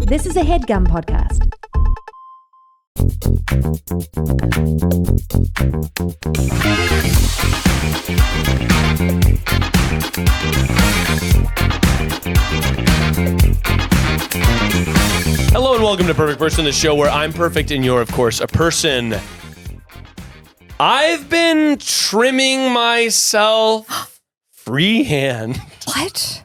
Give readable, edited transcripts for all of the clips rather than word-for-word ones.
This is a Headgum podcast. Hello and welcome to Perfect Person, the show where I'm perfect and you're, of course, a person. I've been trimming myself freehand. What?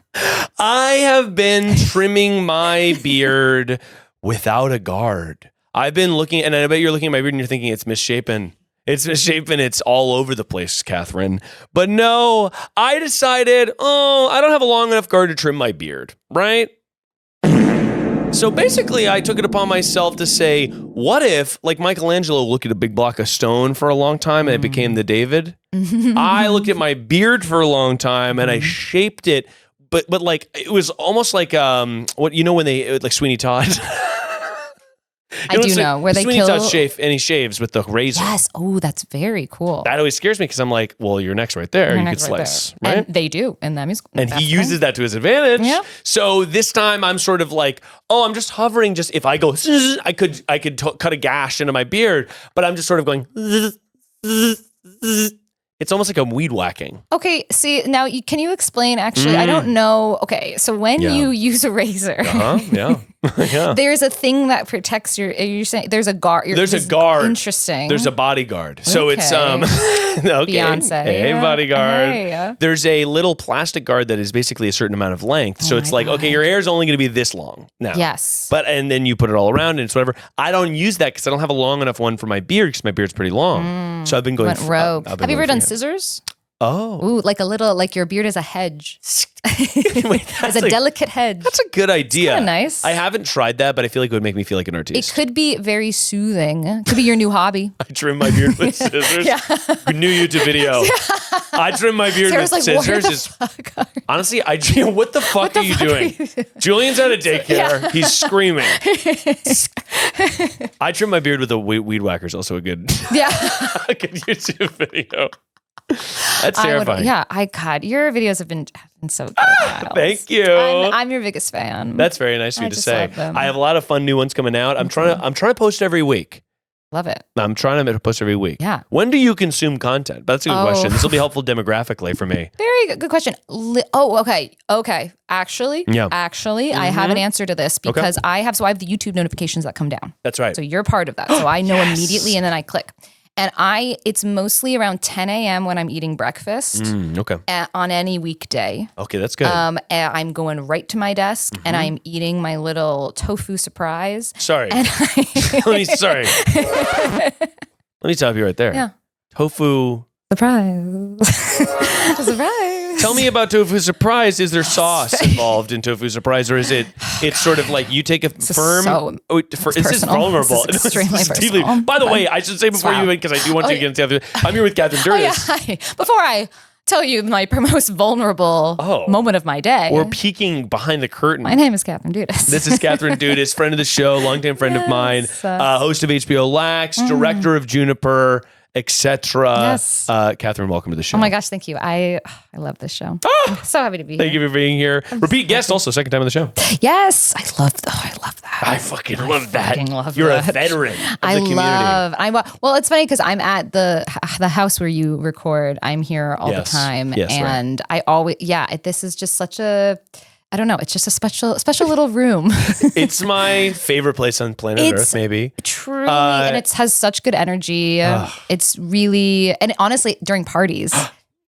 I have been trimming my beard without a guard. I've been looking, and I bet you're looking at my beard and you're thinking it's misshapen. It's misshapen. It's all over the place, Catherine. But no, I decided, I don't have a long enough guard to trim my beard, right? So basically, I took it upon myself to say, what if, like Michelangelo looked at a big block of stone for a long time and it became the David? I looked at my beard for a long time and I shaped it, but like it was almost like what you know when they like Sweeney Todd. I do know where they Sweeney kill. Todd shave and he shaves with the razor. Yes. Oh, that's very cool. That always scares me because I'm like, well, your neck's right there. You could slice, right? And they do in that music. And he uses that to his advantage. Yeah. So this time I'm sort of like, I'm just hovering. Just if I go, I could cut a gash into my beard, but I'm just sort of going. It's almost like I'm weed whacking. Okay, see, now can you explain, actually, I don't know. Okay, so when you use a razor, Yeah. there's a thing that protects you're saying there's a guard. There's a guard. Interesting. There's a bodyguard. So it's, Okay. okay. Beyonce. Hey, Yeah. bodyguard. Hey. There's a little plastic guard that is basically a certain amount of length. So Oh it's my like, okay, your hair is only going to be this long now. Yes. And then you put it all around and it's whatever. I don't use that because I don't have a long enough one for my beard because my beard's pretty long. So I've been going. Went rogue. I've been Have you ever going done freehand. scissors? Oh. Ooh, like your beard is a hedge. Wait, It's a delicate hedge. That's a good idea. kinda nice. I haven't tried that, but I feel like it would make me feel like an It artiste. could be very soothing. It could be your new hobby. I trim my beard with scissors. New YouTube video. I trim my beard Sarah's with like, scissors. Honestly, what the fuck are you doing? Julian's at a daycare. He's screaming. I trim my beard with a weed whacker is also a good, a good YouTube video. That's terrifying. God, your videos have been so good. Miles. Thank you. I'm your biggest fan. That's very nice of you I to just say. love them. I have a lot of fun new ones coming out. I'm trying to post every week. Love it. I'm trying to post every week. Yeah. When do you consume content? That's a good question. This will be helpful demographically for me. Very good question. Okay. Actually, Yeah. I have an answer to this because I have the YouTube notifications that come down. That's right. So you're part of that. So I know immediately and then I click. And it's mostly around 10 a.m. when I'm eating breakfast Okay. on any weekday. Okay, that's good. And I'm going right to my desk and I'm eating my little tofu surprise. Sorry. And Sorry. Let me stop you right there. Yeah. Tofu. Surprise. Surprise. Tell me about tofu surprise. Is there sauce involved in tofu surprise, or is it's sort of like you take a firm? It's personal. vulnerable. This is extremely personal. By the way, I should say before you, because I do want you to get into the other. I'm here with Katherine Dudas. Hi. Before I tell you my most vulnerable moment of my day, We're peeking behind the curtain. my name is Katherine Dudas. This is Katherine Dudas, friend of the show, longtime friend of mine, host of HBO LAX, director of Juniper, etc. Yes. Catherine, welcome to the show. Oh my gosh, thank you. I love this show. I'm so happy to be here. Thank you for being here. Repeat guest, also second time on the show. Yes, I love that. I fucking love that. fucking love You're that. a veteran of the community. Well, it's funny because I'm at the house where you record. I'm here all the time, Yes, and I always this is just such a. I don't know. It's just a special little room. It's my favorite place on planet Earth, maybe. Truly, and it has such good energy. It's really, and honestly, during parties,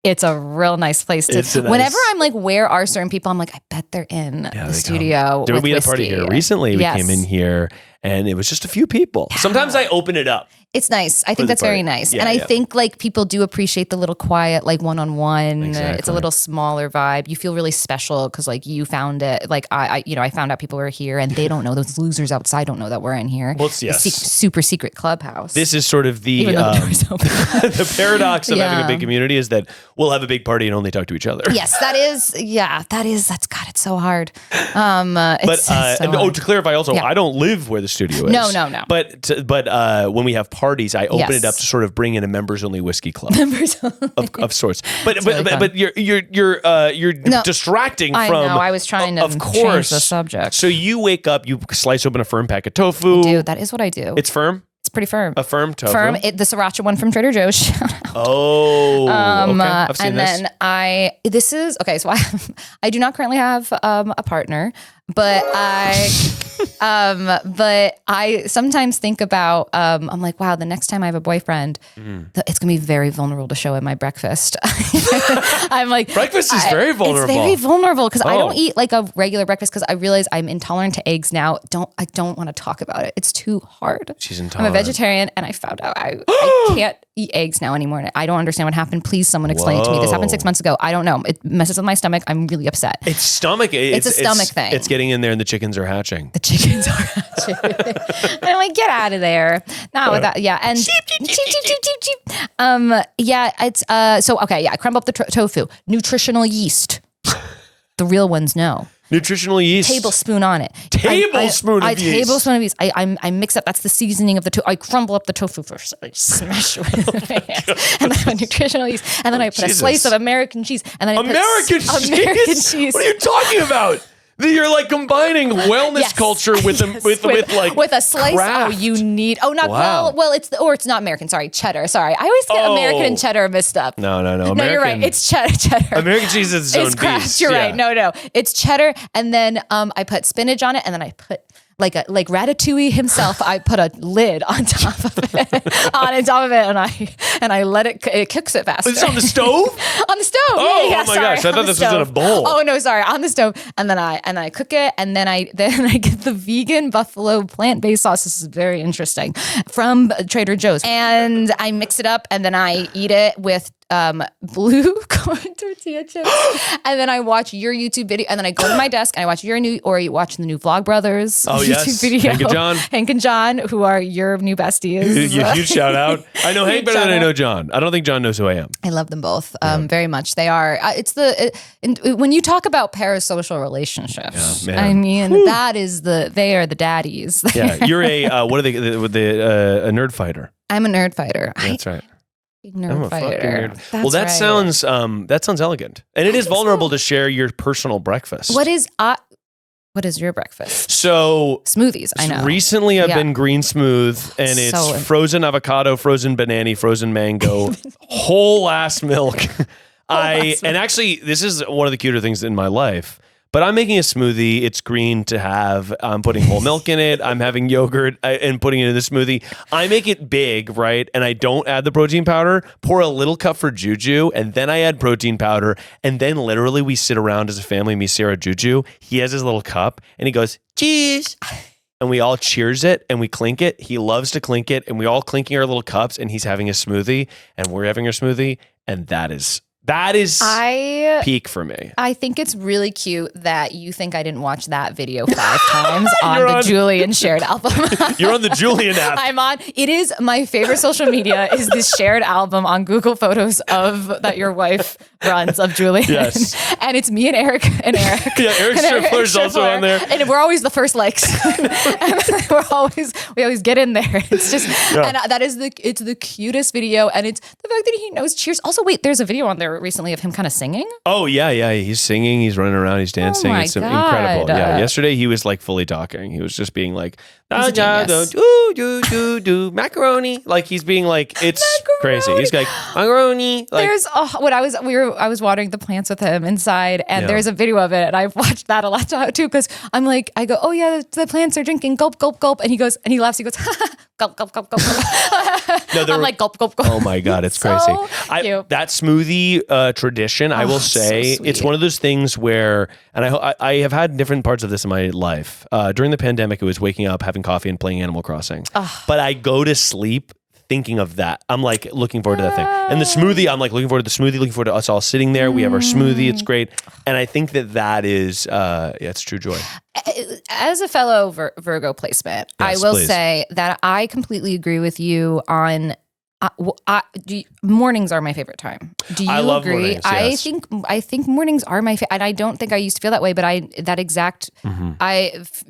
it's a real nice place to. Whenever I'm like, where are certain people? I'm like, I bet they're in the studio. We had a party here recently. We came in here, and it was just a few people. Yeah. Sometimes I open it up. It's nice. I think that's very nice. And I think like people do appreciate the little quiet, like one-on-one. Exactly. It's a little smaller vibe. You feel really special because like you found it. Like I found out people were here and they don't know, those losers outside don't know that we're in here. Well, yes. Super secret clubhouse. This is sort of the Even though the door's open. the paradox of having a big community is that we'll have a big party and only talk to each other. Yes, that's God, it's so hard. To clarify also, I don't live where the studio is. No. But when we have parties, parties, I open it up to sort of bring in a members only whiskey club of sorts. But you're distracting I from. know. I was trying to change the subject. So you wake up, you slice open a firm pack of tofu. Dude, that is what I do. It's firm. It's pretty firm. A firm tofu. Firm. The sriracha one from Trader Joe's. Shout out. Oh, okay. I've seen and this. then so I do not currently have a partner, but I sometimes think about, I'm like, wow, the next time I have a boyfriend, it's going to be very vulnerable to show him my breakfast. I'm like, breakfast is very vulnerable. It's very vulnerable because I don't eat like a regular breakfast because I realize I'm intolerant to eggs now. I don't want to talk about it. It's too hard. She's intolerant. I'm a vegetarian and I found out I can't eat eggs now anymore. And I don't understand what happened. Please, someone explain it to me. This happened 6 months ago. I don't know. It messes with my stomach. I'm really upset. It's stomach. It's a stomach thing. It's getting in there and the chickens are hatching. The chickens are hatching. And I'm like, get out of there. Not with that. Yeah. And I crumble up the tofu. Nutritional yeast. The real ones know. Nutritional yeast. Tablespoon on it. Tablespoon of yeast. I mix up. That's the seasoning of the tofu. I crumble up the tofu first. I smash it with my hands. And then I put nutritional yeast. And then I put a slice of American cheese. And then American cheese. What are you talking about? You're like combining wellness culture with a slice. craft. Oh, you need. Oh, not well. It's not American. Sorry, cheddar. Sorry, I always get American and cheddar mixed up. No. American, you're right. It's cheddar. American cheese is its own craft. beast. You're right. No, it's cheddar, and then I put spinach on it, and then I put like Ratatouille himself. I put a lid on top of it, and I let it cooks it faster. It's on the stove. On the stove. Oh, yeah, my gosh! I thought this was in a bowl. Oh no, sorry, on the stove, and then I cook it, and then I get the vegan buffalo plant-based sauce. This is very interesting from Trader Joe's, and I mix it up, and then I eat it with blue corn tortilla chips, and then I watch your YouTube video, and then I go to my desk and I watch watch the new Vlogbrothers YouTube video. Hank and John, who are your new besties. Huge shout out. I know Hank better than I know John. I don't think John knows who I am. I love them both very much. They are. When you talk about parasocial relationships, I mean they are the daddies. Yeah, you're a what are they? A nerd fighter. I'm a nerd fighter. That's right. Nerd fighter. Well, that sounds elegant, and it is vulnerable to share your personal breakfast. What is your breakfast? So smoothies. I know. Recently, I've been green smooth, and it's frozen avocado, frozen banana, frozen mango, whole ass milk. And actually, this is one of the cuter things in my life. But I'm making a smoothie. It's green to have. I'm putting whole milk in it. I'm having yogurt and putting it in the smoothie. I make it big, right? And I don't add the protein powder. Pour a little cup for Juju, and then I add protein powder. And then literally we sit around as a family, me, Sarah, Juju. He has his little cup, and he goes, cheers. And we all cheers it, and we clink it. He loves to clink it, and we all clinking our little cups, and he's having a smoothie, and we're having our smoothie, and that is peak for me. I think it's really cute that you think I didn't watch that video 5 times on the Julian shared album. You're on the Julian app. I'm on. It is my favorite social media is this shared album on Google Photos that your wife runs of Julian. Yes. And it's me and Eric. Yeah, Eric Striffler's also on there. And we're always the first likes. we always get in there. It's just, and that is it's the cutest video. And it's the fact that he knows cheers. Also, wait, there's a video on there recently of him kind of singing. Oh yeah. He's singing. He's running around. He's dancing. Oh my it's God. Incredible. Yeah. Yesterday he was like fully talking. He was just being like, macaroni. Like he's being like, it's crazy. He's like macaroni. Like, there's I was watering the plants with him inside, and there's a video of it, and I've watched that a lot too because I'm like, I go, oh yeah, the plants are drinking, gulp gulp gulp, and he laughs, he goes, gulp gulp gulp gulp. I'm like gulp gulp gulp. Oh my God, it's crazy. That smoothie tradition, I will say, it's one of those things where, and I have had different parts of this in my life. During the pandemic, it was waking up, having coffee, and playing Animal Crossing. But I go to sleep thinking of that. I'm like looking forward to that thing. And the smoothie, I'm like looking forward to the smoothie, looking forward to us all sitting there. We have our smoothie. It's great. And I think that is, it's true joy. As a fellow Virgo placement, I will say that I completely agree with you on Mornings are my favorite time. Do you love agree? mornings, yes. I think mornings are my favorite. And I don't think I used to feel that way, but that exact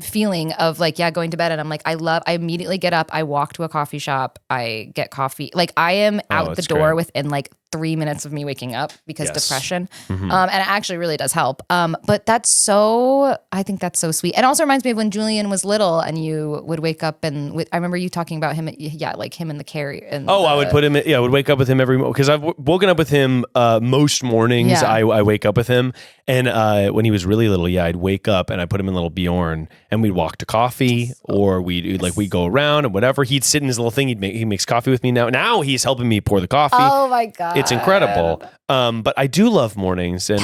feeling of like, going to bed and I'm like, I immediately get up, I walk to a coffee shop, I get coffee. Like I am out the door within like 3 minutes of me waking up because depression. And it actually really does help. But I think that's so sweet. And also reminds me of when Julian was little and you would wake up and I remember you talking about him, like him in the carry. I would put him in, I would wake up with him because I've woken up with him most mornings. Yeah. I wake up with him. And when he was really little, I'd wake up and I put him in little Bjorn and we'd walk to coffee or we'd go around and whatever. He'd sit in his little thing. He makes coffee with me now. Now he's helping me pour the coffee. Oh my God. It's incredible. But I do love mornings. And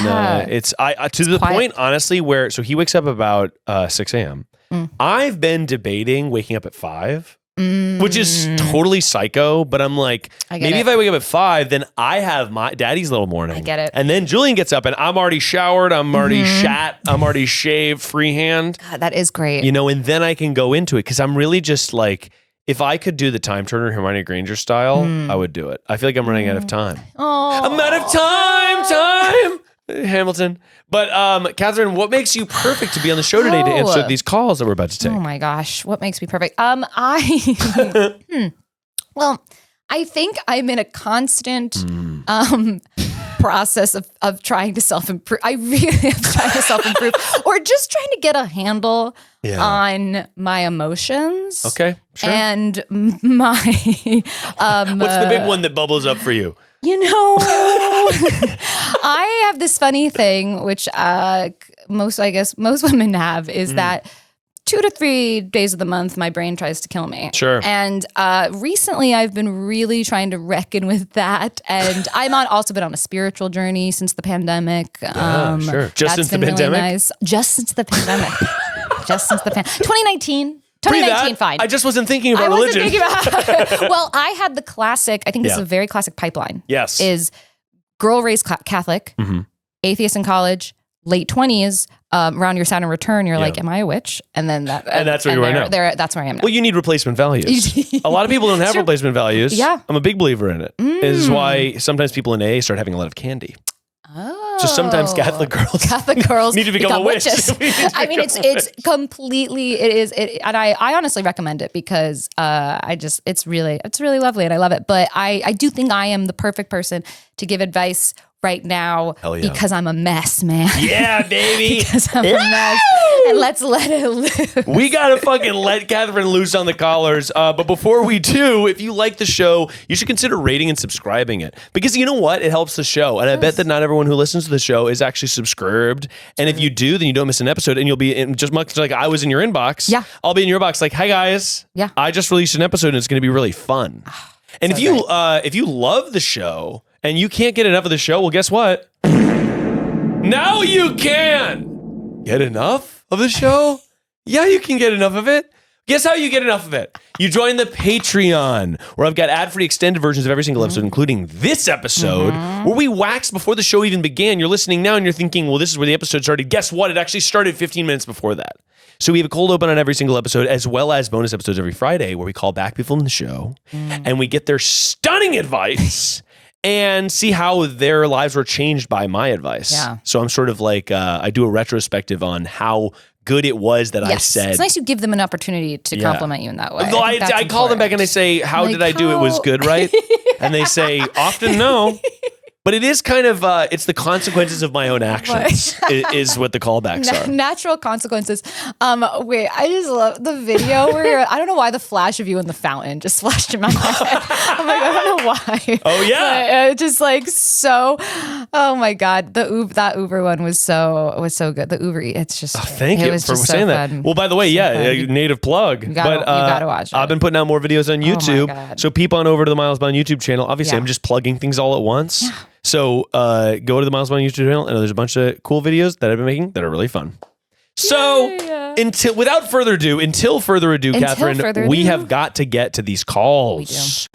it's the point, honestly, where, so he wakes up about 6 a.m. I've been debating waking up at 5. Which is totally psycho, but I'm like, maybe if I wake up at 5, then I have my daddy's little morning. I get it. And then Julian gets up and I'm already showered, I'm already shat, I'm already shaved freehand. God, that is great. And then I can go into it because I'm really just like, if I could do the time turner Hermione Granger style, I would do it. I feel like I'm running out of time. I'm out of time. Hamilton. But Katherine, what makes you perfect to be on the show today to answer these calls that we're about to take? Oh my gosh, what makes me perfect? Well, I think I'm in a constant process of trying to self-improve. I really am trying to self-improve or just trying to get a handle on my emotions. Okay, sure. And my what's the big one that bubbles up for you? I have this funny thing, which most women have, is that 2 to 3 days of the month, my brain tries to kill me. Sure. And recently I've been really trying to reckon with that. And I'm also been on a spiritual journey since the pandemic. Sure. Just since the pandemic? Really nice. Just since the pandemic. 2019, fine. I just wasn't thinking about religion. Well, I had the classic, I think this is a very classic pipeline. Yes. Is girl raised Catholic, atheist in college, late 20s, around your Saturn return, you're like, am I a witch? And then that's where you are now. That's where I am now. Well, you need replacement values. A lot of people don't have replacement values. Yeah. I'm a big believer in it. This is why sometimes people in AA start having a lot of candy. Oh. So sometimes Catholic girls need to become a witch. I mean, it's completely, and I honestly recommend it because it's really lovely and I love it. But I do think I am the perfect person to give advice right now because I'm a mess, man. Yeah, baby. Because I'm a mess. And let's let it loose. We got to fucking let Katherine loose on the collars. But before we do, if you like the show, you should consider rating and subscribing it. Because you know what? It helps the show. And I bet that not everyone who listens to the show is actually subscribed. And if you do, then you don't miss an episode. And you'll be in just much like I was in your inbox. Yeah. I'll be in your box like, hi guys. Yeah. I just released an episode and it's going to be really fun. And if you love the show and you can't get enough of the show, well, guess what? Now you can get enough of the show. Yeah, you can get enough of it. Guess how you get enough of it? You join the Patreon, where I've got ad-free extended versions of every single episode, including this episode, where we waxed before the show even began. You're listening now and you're thinking, well, this is where the episode started. Guess what? It actually started 15 minutes before that. So we have a cold open on every single episode, as well as bonus episodes every Friday, where we call back people in the show, and we get their stunning advice and see how their lives were changed by my advice. Yeah. So I'm sort of like, I do a retrospective on how good it was that I said. It's nice you give them an opportunity to compliment you in that way. I call them back and I say, how did I do? It was good, right? And they say, often no. But it is kind of, it's the consequences of my own actions is what the callbacks are. Natural consequences. Wait, I just love the video where I don't know why the flash of you in the fountain just flashed in my head. I'm like, I don't know why. Oh yeah. But, just like so, oh my God. That Uber one was so good. The Uber, it's just, thank you for saying that. Well, by the way, native plug. You gotta watch it. I've been putting out more videos on YouTube. So peep on over to the Miles Bonsignore YouTube channel. Obviously, I'm just plugging things all at once. Yeah. So go to the Miles Bonsignore YouTube channel, and there's a bunch of cool videos that I've been making that are really fun. So without further ado, Katherine, we have got to get to these calls.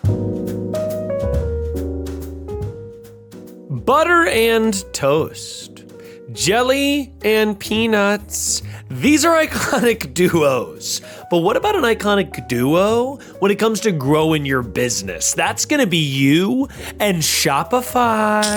Butter and toast, jelly and peanuts. These are iconic duos. But what about an iconic duo when it comes to growing your business? That's going to be you and Shopify.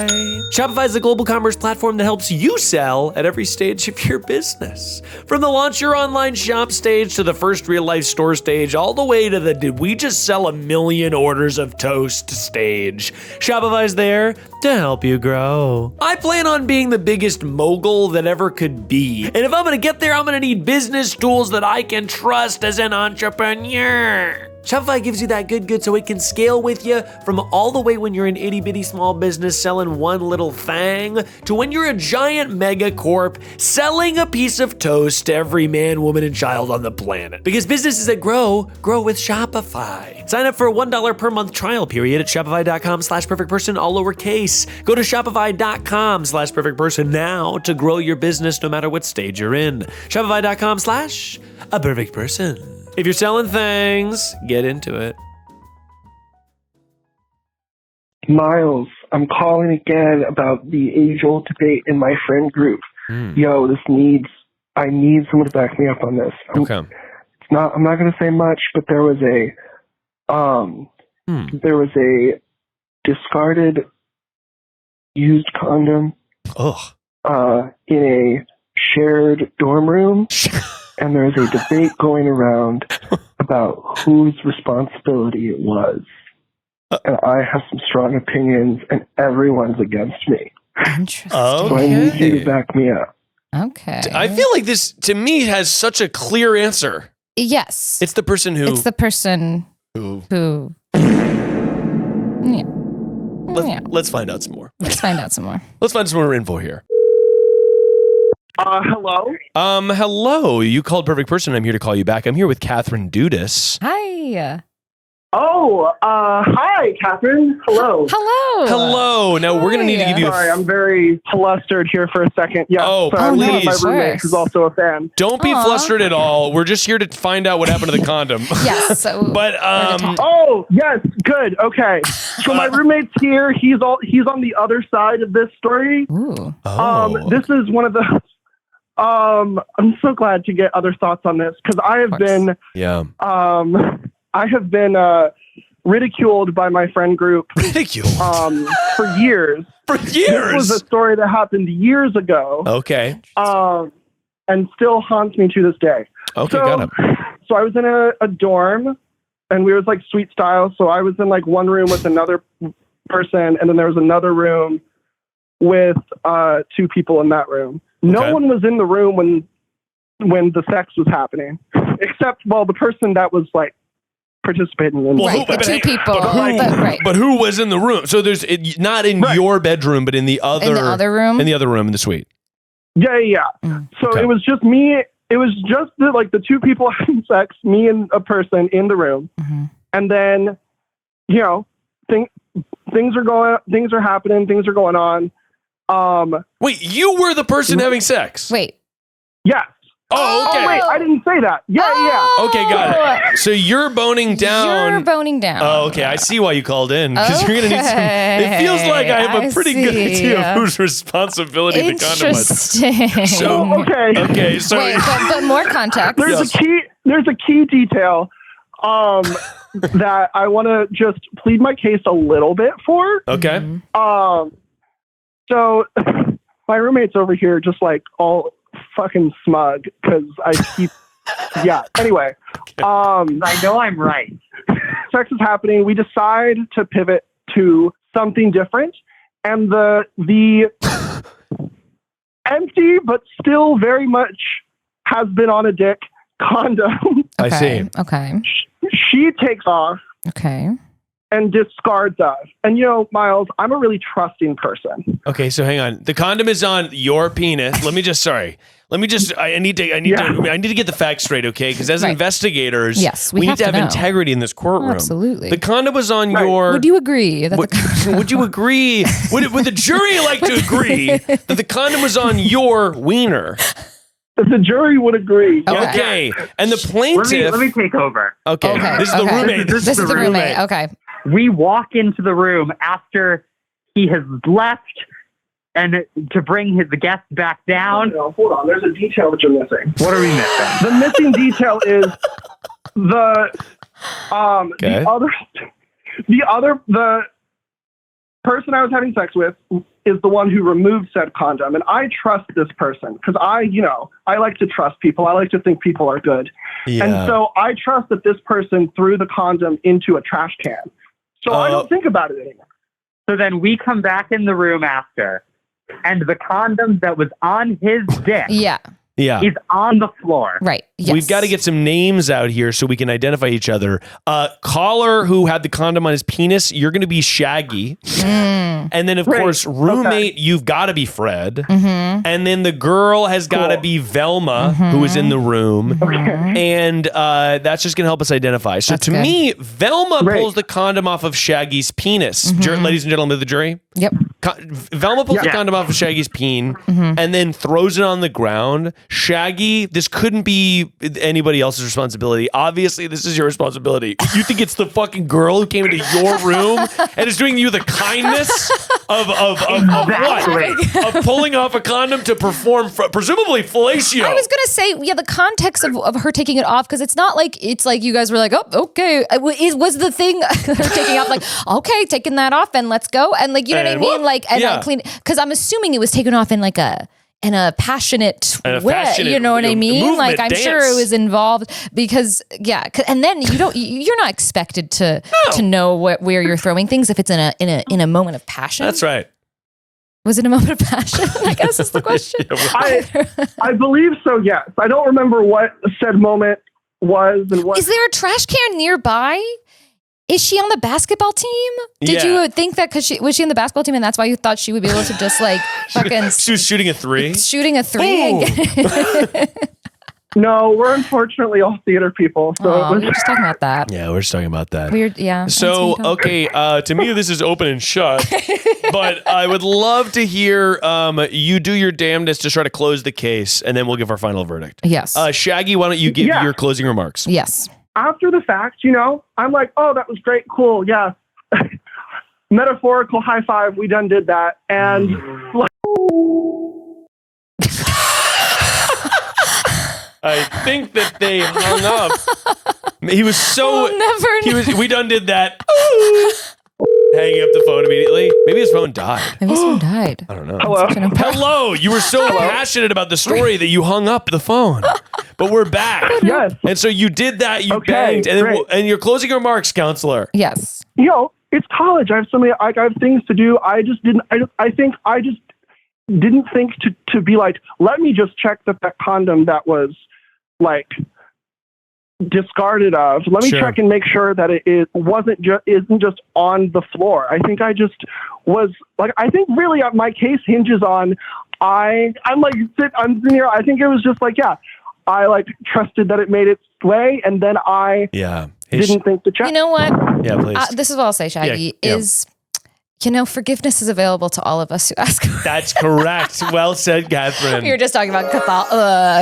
Shopify is a global commerce platform that helps you sell at every stage of your business. From the launch your online shop stage to the first real life store stage, all the way to the did we just sell 1 million orders of toast stage. Shopify's there to help you grow. I plan on being the biggest mogul that ever could be. And if I'm going to get there, I'm going to need business tools that I can trust as an entrepreneur. Shopify gives you that good so it can scale with you from all the way when you're an itty bitty small business selling one little thing to when you're a giant mega corp selling a piece of toast to every man, woman, and child on the planet. Because businesses that grow with Shopify. Sign up for a $1 per month trial period at shopify.com/perfectperson, all lowercase. Go to shopify.com/perfectperson now to grow your business no matter what stage you're in. Shopify.com/a-perfect-person. If you're selling things, get into it. Miles, I'm calling again about the age-old debate in my friend group. Yo, I need someone to back me up on this. I'm not going to say much, but there was a discarded used condom in a shared dorm room. And there's a debate going around about whose responsibility it was. And I have some strong opinions, and everyone's against me. Interesting. So I need you to back me up. Okay. I feel like this, to me, has such a clear answer. Yes. It's the person who... Yeah. Let's find out some more. Let's find out some more. Let's find some more info here. Hello? Hello. You called Perfect Person. I'm here to call you back. I'm here with Katherine Dudas. Hi. Hi, Catherine. Hello. Hello. Now, we're going to need to give you Sorry, I'm very flustered here for a second. Yeah, please. My roommate, who's also a fan. Don't be flustered at all. We're just here to find out what happened to the condom. Yes. But, Oh, yes. Good. Okay. So my roommate's here. He's on the other side of this story. Ooh. This is one of the... I'm so glad to get other thoughts on this because I have been ridiculed by my friend group. Ridiculed? For years. For years? This was a story that happened years ago. Okay. And still haunts me to this day. Okay, got it. So I was in a dorm, and we was like suite style. So I was in like one room with another person, and then there was another room with 2 people in that room. No one was in the room when the sex was happening, except, the person that was like participating in the 2 people. But who was in the room? So there's not in your bedroom, but in the other room? In the other room in the suite. Yeah. So it was just me. It was just the 2 people having sex, me and a person in the room. Mm-hmm. And then, things are happening, things are going on. Wait, you were the person having sex? Wait. Yes. Oh, okay. Oh, wait, I didn't say that. Yeah. Okay, got it. So you're boning down. Oh, okay. I see why you called in. Because you're going to need some... It feels like I have a pretty good idea of whose responsibility the condom was. Interesting. So, okay. So... Wait, but more context. There's a key detail that I want to just plead my case a little bit for. Okay. So my roommate's over here just like all fucking smug because I keep, anyway. I know I'm right. Sex is happening. We decide to pivot to something different. And the empty, but still very much has been on a dick condom. I see. Okay. She takes off. Okay. And discards us. And Miles, I'm a really trusting person. Okay, so hang on. The condom is on your penis. I need to get the facts straight, okay? Because as investigators, we need to have integrity in this courtroom. Absolutely. The condom was on your... Would you agree? Would you agree? Would the jury like to agree that the condom was on your wiener? The jury would agree. Okay. And the plaintiff... Let me take over. Okay. This is the roommate. This is the roommate. Okay. We walk into the room after he has left and to bring the guest back down. No, hold on. There's a detail that you're missing. What are we missing? The missing detail is the person I was having sex with is the one who removed said condom, and I trust this person because I like to trust people. I like to think people are good, and so I trust that this person threw the condom into a trash can. So I don't think about it anymore. So then we come back in the room after, and the condom that was on his dick. Yeah. He's on the floor. Right. Yes. We've got to get some names out here so we can identify each other. Caller who had the condom on his penis, you're going to be Shaggy. And then, of course, roommate, you've got to be Fred. And then the girl has got to be Velma, who was in the room. And that's just going to help us identify. So to me, Velma pulls the condom off of Shaggy's penis. Ladies and gentlemen of the jury. Yep. Velma pulls the condom off of Shaggy's peen and then throws it on the ground. Shaggy, this couldn't be anybody else's responsibility. Obviously, this is your responsibility. You think it's the fucking girl who came into your room and is doing you the kindness of what? Of pulling off a condom to perform presumably fellatio. I was gonna say, the context of her taking it off, because it's not like you guys were like, oh, okay. Was the thing her taking off like, okay, taking that off and let's go, and like, you know what I mean, like, and I clean, because I'm assuming it was taken off in like a passionate way, you know what I mean? Like, I'm sure it was involved because, and then you're not expected to know where you're throwing things if it's in a moment of passion. That's right. Was it a moment of passion? I guess is the question. I believe so. Yes, I don't remember what said moment was and what. Is there a trash can nearby? Is she on the basketball team? Did you think that because was she on the basketball team and that's why you thought she would be able to just like fucking... She was shooting a three? Shooting a three. No, we're unfortunately all theater people. So we were just talking about that. Yeah, we're just talking about that. Weird, yeah. So, okay, to me, this is open and shut, but I would love to hear you do your damnedest to try to close the case, and then we'll give our final verdict. Yes. Shaggy, why don't you give your closing remarks? Yes. After the fact, I'm like, oh, that was great, cool, yeah. Metaphorical high five, we done did that. And I think that they hung up. He was so... we done did that. Hanging up the phone immediately. Maybe his phone died. Maybe his phone died. I don't know. Hello. You were so passionate about the story that you hung up the phone. But we're back. Yes. And so you did that. You banged. And then your closing remarks, counselor. Yes. It's college. I have so many. I have things to do. I just didn't. I just didn't think to be like, let me just check that condom that was like discarded of. Let me check and make sure that it isn't just on the floor. I think I just was like. I think really my case hinges on. I'm sitting here. I think it was just like I like trusted that it made its way, and then I didn't think to check. You know what? Yeah, please. This is what I'll say, Shaggy, is, forgiveness is available to all of us who ask. That's correct. Well said, Catherine. We were just talking about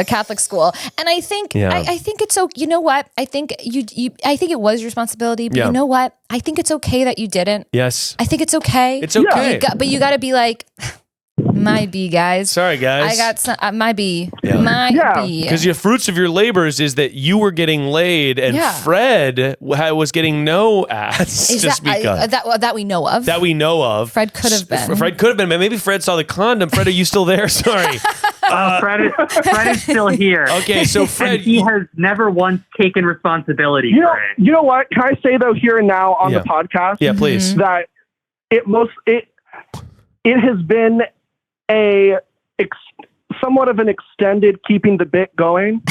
Catholic school. And I think, I think it's so, you know what? I think I think it was your responsibility, but you know what? I think it's okay that you didn't. Yes. I think it's okay. It's okay. But you got to be like... My B, guys. Sorry, guys. I got some, my B. Yeah. My B. Because your fruits of your labors is that you were getting laid and Fred was getting no ass. Because that we know of. That we know of. Fred could have been. Fred could have been. Maybe Fred saw the condom. Fred, are you still there? Sorry. Fred is still here. Okay, so Fred, and he has never once taken responsibility for it. You know what? Can I say though here and now on the podcast? Yeah, please. That it has been somewhat of an extended keeping the bit going.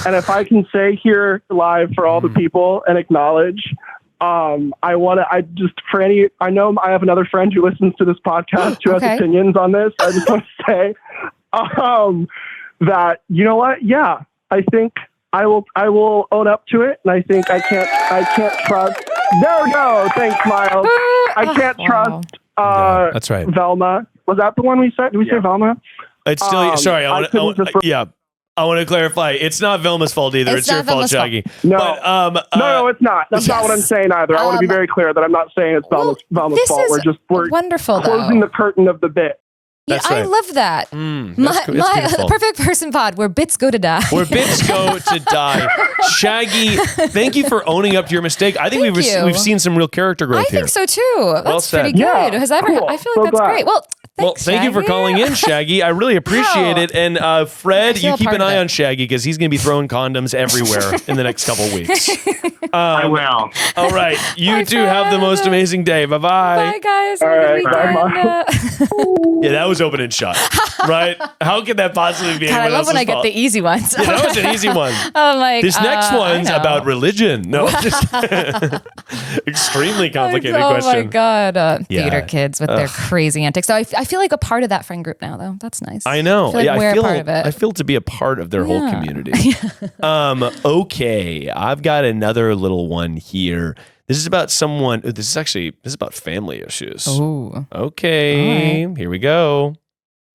And if I can say here live for all the people and acknowledge, I know I have another friend who listens to this podcast who has opinions on this. I just want to say that, you know what? Yeah, I think I will own up to it. And I think I can't trust. There we go. Thanks, Miles. I can't trust that's right. Velma. Was that the one we said? Did we say Velma? It's still sorry. I want to clarify. It's not Velma's fault either. It's your fault, Shaggy. No, but, no, it's not. That's not what I'm saying either. I want to be very clear that I'm not saying it's Velma's fault. We're wonderful. Closing the curtain of the bit. That's I right. love that. That's cool. It's My beautiful. perfect person pod where bits go to die. Where bits go to die. Shaggy, thank you for owning up to your mistake. I think Thank you. we've seen some real character growth I here. think so too. That's said. pretty good. Yeah, Has ever? cool. I feel So like that's glad. great. Well, thanks, Thank you for Shaggy. calling in, Shaggy. I really appreciate Wow. it. And Fred, I feel you keep part an of eye it. on Shaggy because he's going to be throwing condoms everywhere in the next couple weeks. I will. All right. You Bye, two have the most Fred. amazing day. Bye-bye. Bye, guys. All Have a right, good bye, weekend. Yeah, that was open and shut. Right? How could that possibly be God, I anyone love when else's I get fault? the easy ones. Yeah, that was an easy one. I'm like, This next I one's know. about religion. No, just extremely complicated oh question. my God. Theater Yeah. kids with their crazy antics. So I feel like a part of that friend group now, though. That's nice. I know. I feel like we're a part of it. I feel to be a part of their whole Yeah. community. Okay, I've got another little one here. This is about someone. This is about family issues. Ooh. Okay, here we go.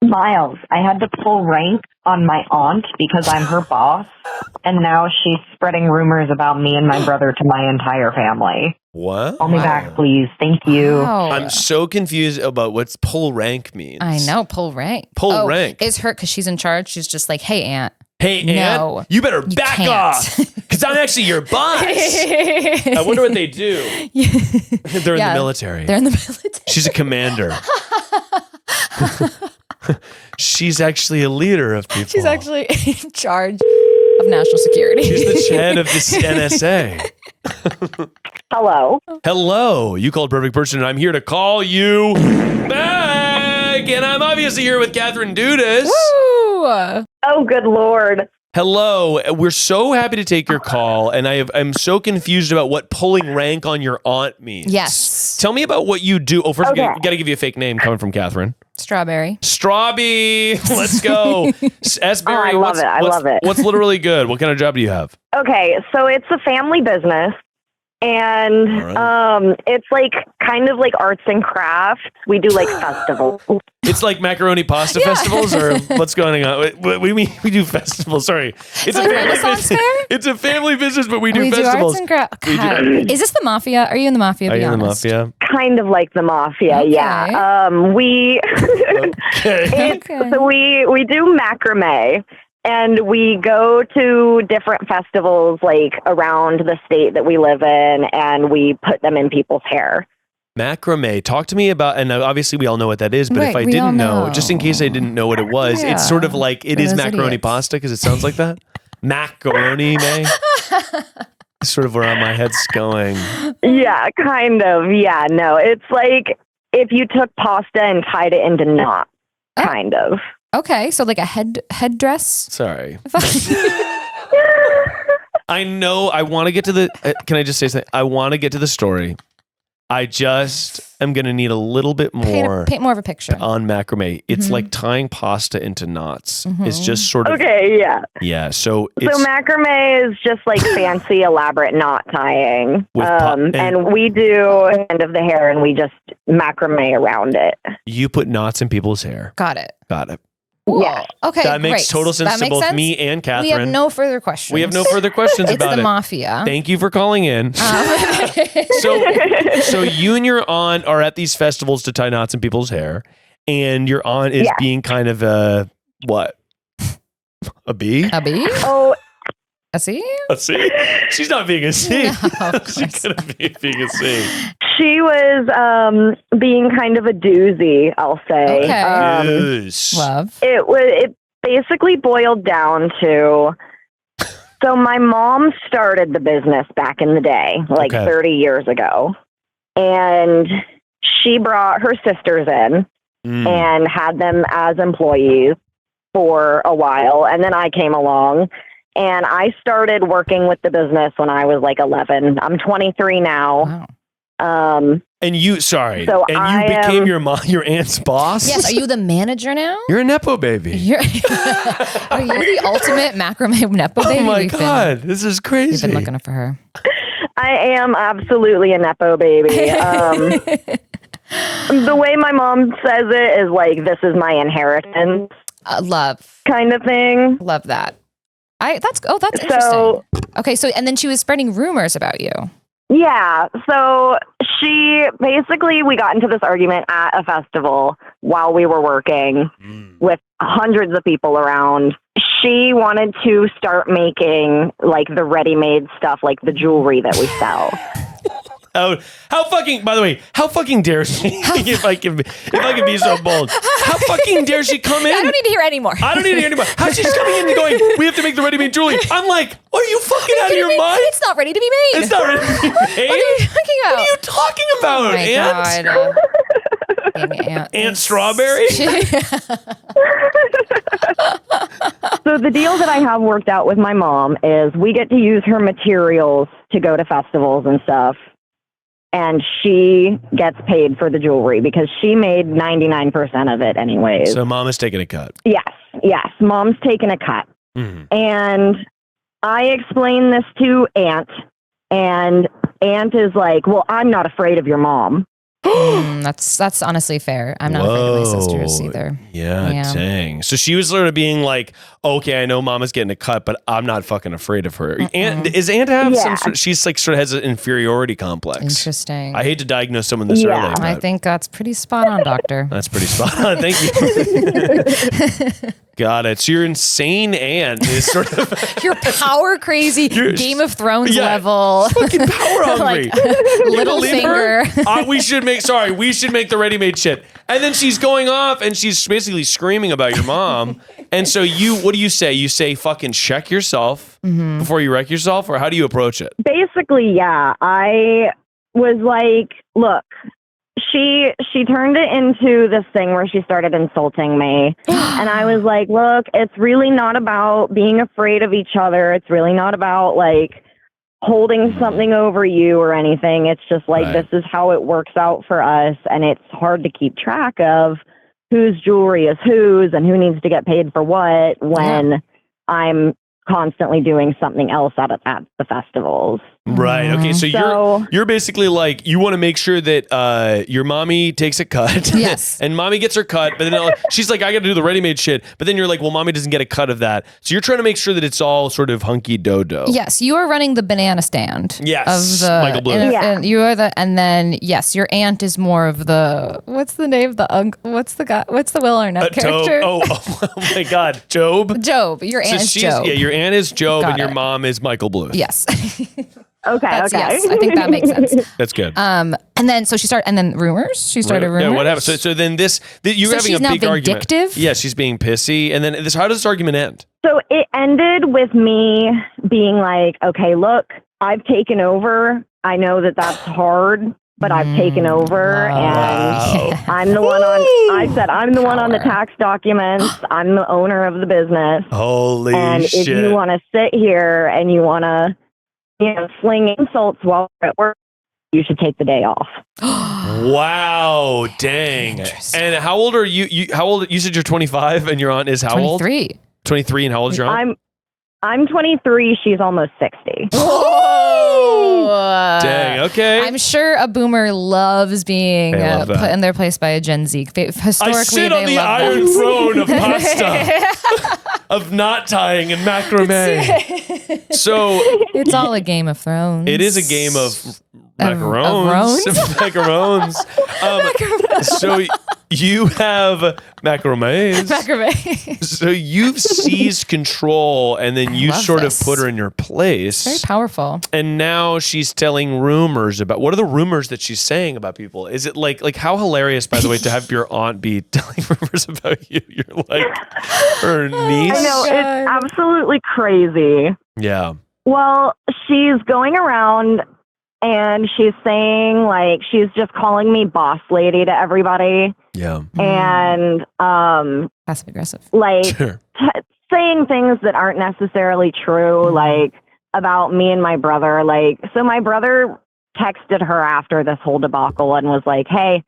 Miles, I had to pull rank on my aunt because I'm her boss, and now she's spreading rumors about me and my brother to my entire family. What? Call me back, please. Thank you. Wow. I'm so confused about what's pull rank means. I know. Pull rank. Pull rank. Is her because she's in charge? She's just like, hey, Aunt. Hey, No, Aunt, you better back can't. off because I'm actually your boss. I wonder what they do. They're in the military. They're in the military. She's a commander. She's actually a leader of people. She's actually in charge of national security. She's the head of the NSA. Hello. Hello. You called perfect person, and I'm here to call you back. And I'm obviously here with Katherine Dudas. Woo! Oh, good Lord. Hello. We're so happy to take your call, and I'm so confused about what pulling rank on your aunt means. Yes. Tell me about what you do. Oh, first, Okay. we got to give you a fake name coming from Katherine. Strawberry. Strawby. Let's go. S-Berry. Oh, I love it. I love it. What's literally good? What kind of job do you have? Okay, so it's a family business, and All it's like kind of like arts and crafts. We do like festivals. It's like macaroni pasta festivals, or what's going on? We do festivals. Sorry, it's like Renaissance business. fair? It's a family business, but we do We do festivals. arts and crafts. We do- God. Is this the mafia? Are you in the mafia? Are Be you in the honest. mafia? Kind of like the mafia, Okay. yeah. We Okay. So we do macrame, and we go to different festivals like around the state that we live in, and we put them in people's hair. Macrame. Talk to me about, and obviously we all know what that is, but if Right, I we all didn't know, know. just in case I didn't know what it was, Yeah. it's sort of like it For is those macaroni idiots. pasta because it sounds like that. Macaroni, May. Sort of where my head's going. Yeah, kind of. Yeah, no, it's like if you took pasta and tied it into knots, Oh. kind of. Okay, so like a headdress. Sorry. I know. I want to get to the. Can I just say something? I want to get to the story. I just am going to need a little bit more Paint more of a picture. on macrame. It's Mhm. like tying pasta into knots. Mhm. It's just sort of Okay, yeah. yeah. So it's So macrame is just like fancy, elaborate knot tying. With And we do end of the hair, and we just macrame around it. you put knots in people's hair. Got it. Got it. Cool. Yeah. That Okay, great. makes total sense That to makes both sense. me and Katherine. We have no further questions. We have no further questions It's about the it. mafia. Thank you for calling in. So So you and your aunt are at these festivals to tie knots in people's hair, and your aunt is Yeah. being kind of a what? A bee? a bee? Oh, A C? A C? She's not being a C. No, of She's course gonna be being a C. she was being kind of a doozy, I'll say. Okay. Yes. Love. It basically boiled down to, so my mom started the business back in the day, like Okay. 30 years ago, and she brought her sisters in Mm. and had them as employees for a while, and then I came along. And I started working with the business when I was like 11. I'm 23 now. Wow. And you, sorry, So and you I became am- your aunt's boss? Yes, are you the manager now? You're a Nepo baby. Are you the ultimate macrame nepo baby? Oh my We've God, this is Been, crazy. we've been looking for her. I am absolutely a Nepo baby. The way my mom says it is like, this is my inheritance Love. kind of thing. Love that. That's So- interesting. Okay, so and then she was spreading rumors about you. Yeah. So we got into this argument at a festival while we were working with hundreds of people around. She wanted to start making like the ready-made stuff, like the jewelry that we sell. How fucking, by the way, how fucking dare she, if I can be so bold, how fucking dare she come in? I don't need to hear anymore. How she's coming in and going, we have to make the ready-made jewelry. I'm like, are you fucking out of your mind? It's not ready to be made. It's not ready to be made? What are you talking about? What are you talking about, Oh my Aunt? God. Aunt Strawberry? So the deal that I have worked out with my mom is we get to use her materials to go to festivals and stuff. And she gets paid for the jewelry because she made 99% of it anyways. So mom is taking a cut. Yes. Mom's taking a cut. Mm-hmm. And I explained this to Aunt, and Aunt is like, well, I'm not afraid of your mom. That's honestly fair. I'm not afraid of my sisters either. Yeah, dang. So she was sort of being like, okay, I know mama's getting a cut, but I'm not fucking afraid of her. Is Aunt have some sort of, she's like sort of has an inferiority complex. Interesting. I hate to diagnose someone this early. I think that's pretty spot on, doctor. That's pretty spot on. Thank you. Got it. So your insane aunt is sort of your power crazy Game of Thrones level. Fucking power hungry. Like, little finger. We should make the ready-made shit. And then she's going off and she's basically screaming about your mom. And so what do you say? You say fucking check yourself before you wreck yourself, or how do you approach it? Basically, yeah. I was like, look, she turned it into this thing where she started insulting me. And I was like, look, it's really not about being afraid of each other. It's really not about like holding something over you or anything. It's just like, this is how it works out for us. And it's hard to keep track of whose jewelry is whose and who needs to get paid for what when I'm constantly doing something else at the festivals. Right. Okay. So you're basically like, you want to make sure that your mommy takes a cut. Yes. And mommy gets her cut, but then she's like, I got to do the ready-made shit. But then you're like, well, mommy doesn't get a cut of that. So you're trying to make sure that it's all sort of hunky-dodo. Yes, you are running the banana stand. Yes. Of the Michael Blue. And you are and then yes, your aunt is more of the what's the name of the what's the Will Arnett character? Oh my God, Job. Job. Your aunt is Job. Yeah, your aunt is Job, and your it. mom is Michael Blue. Okay. Yes. Okay. Yes, I think that makes sense. That's good. And then so she started rumors. She started rumors. Yeah, what happened? So then you're having a big argument. Vindictive? Yeah, she's being pissy. And then how does this argument end? So it ended with me being like, okay, look, I've taken over. I know that that's hard, but I've taken over and I'm the one I'm the one on the tax documents. I'm the owner of the business. Holy and shit. If you want to sit here and you want to, sling insults while we're at work, you should take the day off. Wow, dang. And how old are you? You said you're 25 and your aunt is how 23. old? 23. And how old is your aunt? I'm 23. She's almost 60. Oh, dang. Okay. I'm sure a boomer loves being put in their place by a Gen Z. Historically, I sit on the iron throne of pasta, of knot tying and macrame. So it's all a Game of Thrones. It is a game of macarons. Macarons. So you have macrames. So you've seized control, and then you sort of put her in your place. Very powerful. And now she's telling rumors about, what are the rumors that she's saying about people? Is it like how hilarious, by the way, to have your aunt be telling rumors about you? You're like her niece. I know, it's absolutely crazy. Yeah. Well, she's going around and she's saying, like, she's just calling me boss lady to everybody. Yeah. And passive aggressive. Like saying things that aren't necessarily true, like about me and my brother. Like, so my brother texted her after this whole debacle and was like, hey,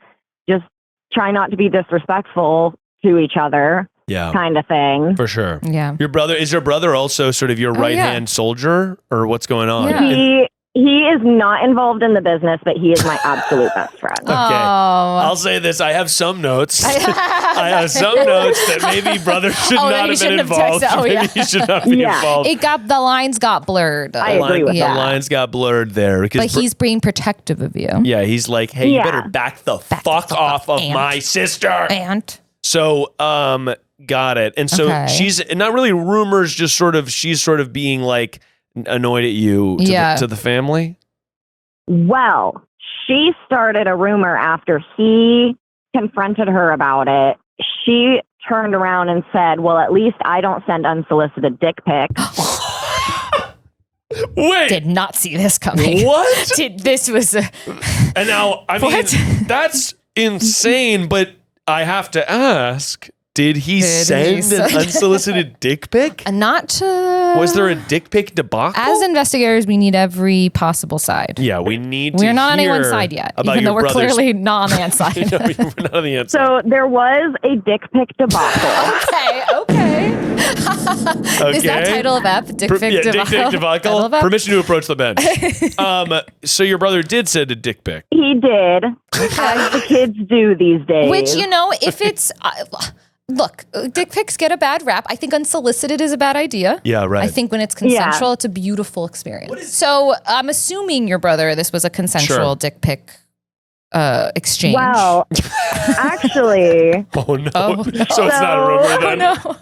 just try not to be disrespectful to each other. Yeah. Kind of thing. For sure. Yeah. Is your brother also sort of your right-hand soldier, or what's going on? Yeah. He is not involved in the business, but he is my absolute best friend. Okay. I'll say this. I have some notes. I have some notes that maybe brother should not have been involved. Maybe he should not be involved. The lines got blurred. I agree with that. The lines got blurred there. But he's being protective of you. Yeah, he's like, hey, you better back the fuck off of my sister. And? So, got it. And so she's not really rumors, just she's sort of being like annoyed at you to the family. Well, she started a rumor after he confronted her about it. She turned around and said, well, at least I don't send unsolicited dick pics. Wait. Did not see this coming. What? This was and now, I mean, that's insane, but I have to ask, did he send an unsolicited dick pic? Was there a dick pic debacle? As investigators, we need every possible side. Yeah, we need We're not on anyone's side yet, even though we're clearly not on the ant side. No, we're not on the ant side. So there was a dick pic debacle. Okay. Is that title of ep? Dick pic debacle? Dick pic debacle. Permission to approach the bench. So your brother did send a dick pic. He did, as the kids do these days. Which, if it's... Look, dick pics get a bad rap. I think unsolicited is a bad idea. Yeah, right. I think when it's consensual, it's a beautiful experience. So I'm assuming your brother, this was a consensual dick pic exchange. Well, actually... Oh, no. So it's not a rumor then? Oh, no.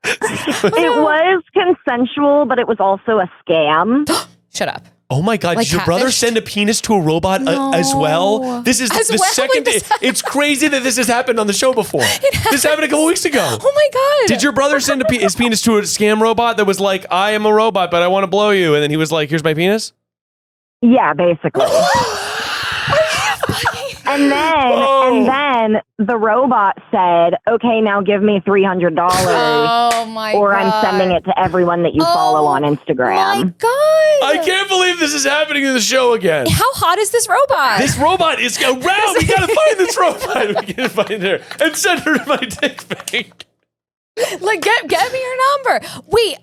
It was consensual, but it was also a scam. Shut up. Oh my God, did your brother send a penis to a robot as well? This is the second day. It's crazy that this has happened on the show before. This happened a couple weeks ago. Oh my God. Did your brother send his penis to a scam robot that was like, I am a robot, but I want to blow you? And then he was like, here's my penis? Yeah, basically. And then the robot said, okay, now give me $300 or I'm sending it to everyone that you follow on Instagram. Oh my God. I can't believe this is happening in the show again. How hot is this robot? This robot is around. We gotta find this robot. We gotta find her and send her my dick pic. Like, get me your number. Wait.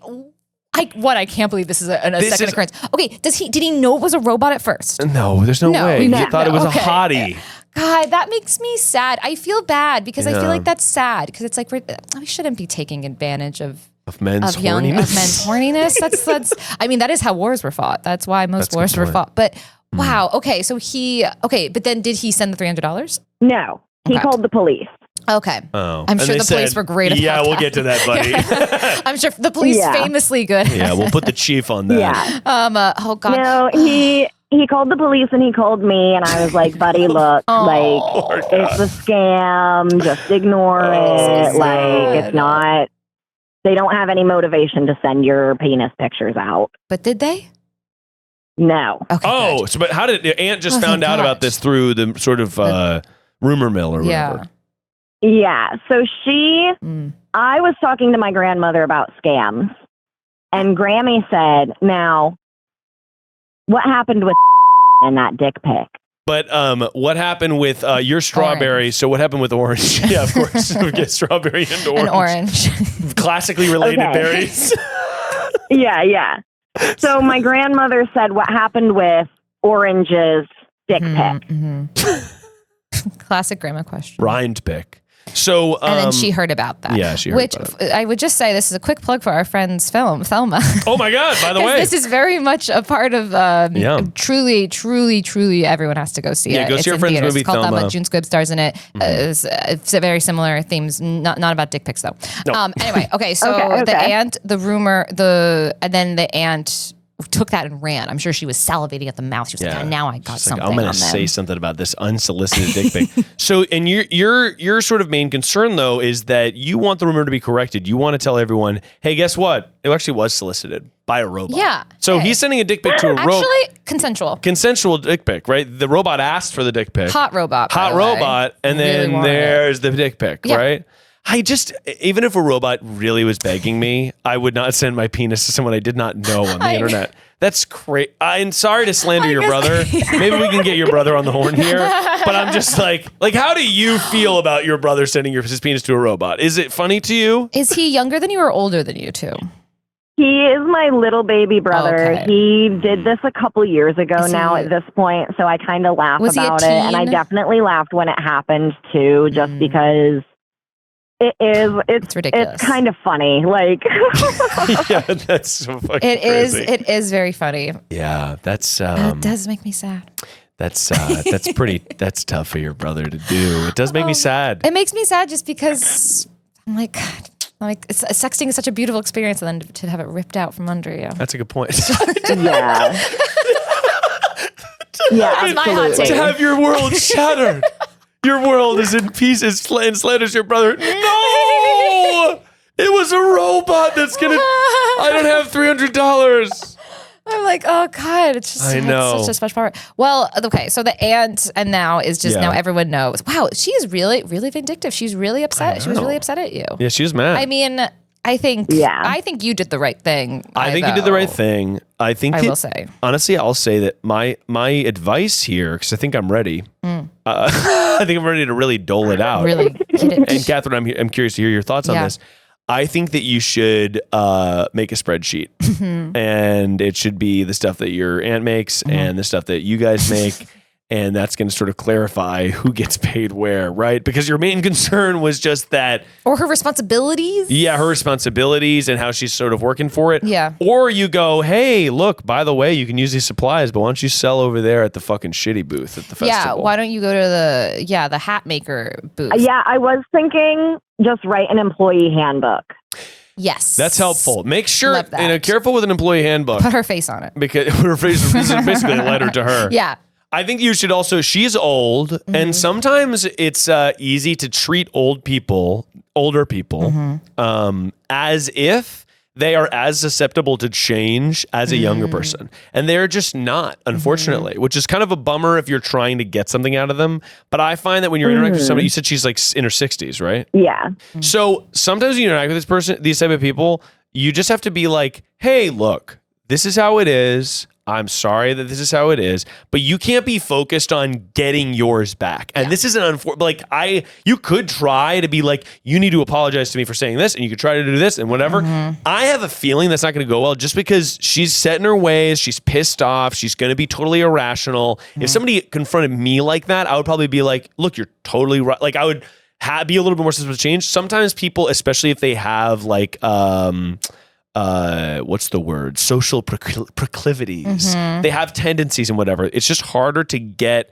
I can't believe this is a second occurrence. Okay, did he know it was a robot at first? No, there's no way. He thought it was a hottie. God, that makes me sad. I feel bad because I feel like that's sad because it's like we shouldn't be taking advantage of men's horniness. That's I mean, that is how wars were fought. That's why most wars were fought. But wow, okay, so but then did he send the $300? No, he called the police. Okay. Oh. I'm sure the police were great about that. Yeah, we'll get to that, buddy. I'm sure the police famously good. Yeah, we'll put the chief on that. Yeah. Oh God. No, he called the police and he called me and I was like, buddy, look, it's a scam. Just ignore it. It's not, they don't have any motivation to send your penis pictures out. But did they? No. Okay, but how did Aunt just found out about this through the sort of rumor mill or whatever? Yeah. So I was talking to my grandmother about scams and Grammy said, now, what happened with in that dick pic? But what happened with your strawberry? Orange. So what happened with orange? Yeah, of course. We get strawberry and orange. An orange. Classically related berries. Yeah. So my grandmother said, what happened with Orange's dick pic? Classic grandma question. Rind pic. So, and then she heard about that. Yeah, she heard about it. I would just say this is a quick plug for our friend's film, Thelma. Oh my God, by the way. This is very much a part of truly everyone has to go see it. Yeah, go see your friend's movie, It's called Thelma. June Squibb stars in it. It's a very similar themes, not about dick pics though. No. Anyway, okay, so the aunt, the rumor, and then the aunt took that and ran. I'm sure she was salivating at the mouth. She was like, now I got something. I'm going to say something about this unsolicited dick pic. So, and your sort of main concern though is that you want the rumor to be corrected. You want to tell everyone, hey, guess what? It actually was solicited by a robot. Yeah. So he's sending a dick pic to a robot. Actually, consensual. Consensual dick pic, right? The robot asked for the dick pic. Hot robot. And then there's the dick pic, right? Even if a robot really was begging me, I would not send my penis to someone I did not know on the internet. That's crazy. I'm sorry to slander your brother. Maybe we can get your brother on the horn here. But I'm just like, how do you feel about your brother sending his penis to a robot? Is it funny to you? Is he younger than you or older than you too? He is my little baby brother. Okay. He did this a couple years ago now at this point, so I kind of laugh about it. And I definitely laughed when it happened too, just because it's ridiculous. It's kind of funny. Like, yeah, that's so fucking crazy. It is very funny. Yeah, that's that does make me sad. That's tough for your brother to do. It does make me sad. It makes me sad just because I'm like, God. Like, sexting is such a beautiful experience, and then to have it ripped out from under you. That's a good point. Yeah. That's my hot take. To have your world shattered. Your world is in pieces and slanders your brother. No! It was a robot that's gonna... I don't have $300. I'm like, oh God, it's just I know. It's such a much power. Well, okay, so the aunt and now is just now everyone knows. Wow, she's really, really vindictive. She's really upset. She was really upset at you. Yeah, she was mad. I mean, I think you did the right thing. I think you did the right thing. I will say. Honestly, I'll say that my advice here, because I think I'm ready. I think I'm ready to really dole it out. Really get it. And Catherine, I'm curious to hear your thoughts on this. I think that you should make a spreadsheet, and it should be the stuff that your aunt makes and the stuff that you guys make, and that's going to sort of clarify who gets paid where, right? Because your main concern was just that, or her responsibilities. Yeah, her responsibilities and how she's sort of working for it. Yeah. Or you go, hey, look, by the way, you can use these supplies, but why don't you sell over there at the fucking shitty booth at the festival? Yeah. Why don't you go to the hat maker booth? Yeah, I was thinking just write an employee handbook. Yes. That's helpful. Make sure, careful with an employee handbook. Put her face on it. Because her face is basically a letter to her. Yeah. I think you should also, she's old, and sometimes it's easy to treat older people, as if they are as susceptible to change as a younger person. And they're just not, unfortunately, which is kind of a bummer if you're trying to get something out of them. But I find that when you're interacting with somebody, you said she's like in her 60s, right? Yeah. So sometimes when you interact with this person, these type of people, you just have to be like, hey, look, this is how it is. I'm sorry that this is how it is, but you can't be focused on getting yours back. And this is you could try to be like, you need to apologize to me for saying this, and you could try to do this and whatever. I have a feeling that's not going to go well just because she's set in her ways. She's pissed off. She's going to be totally irrational. If somebody confronted me like that, I would probably be like, look, you're totally right. Like I would be a little bit more sensitive to change. Sometimes people, especially if they have like, what's the word? Social proclivities. They have tendencies and whatever. It's just harder to get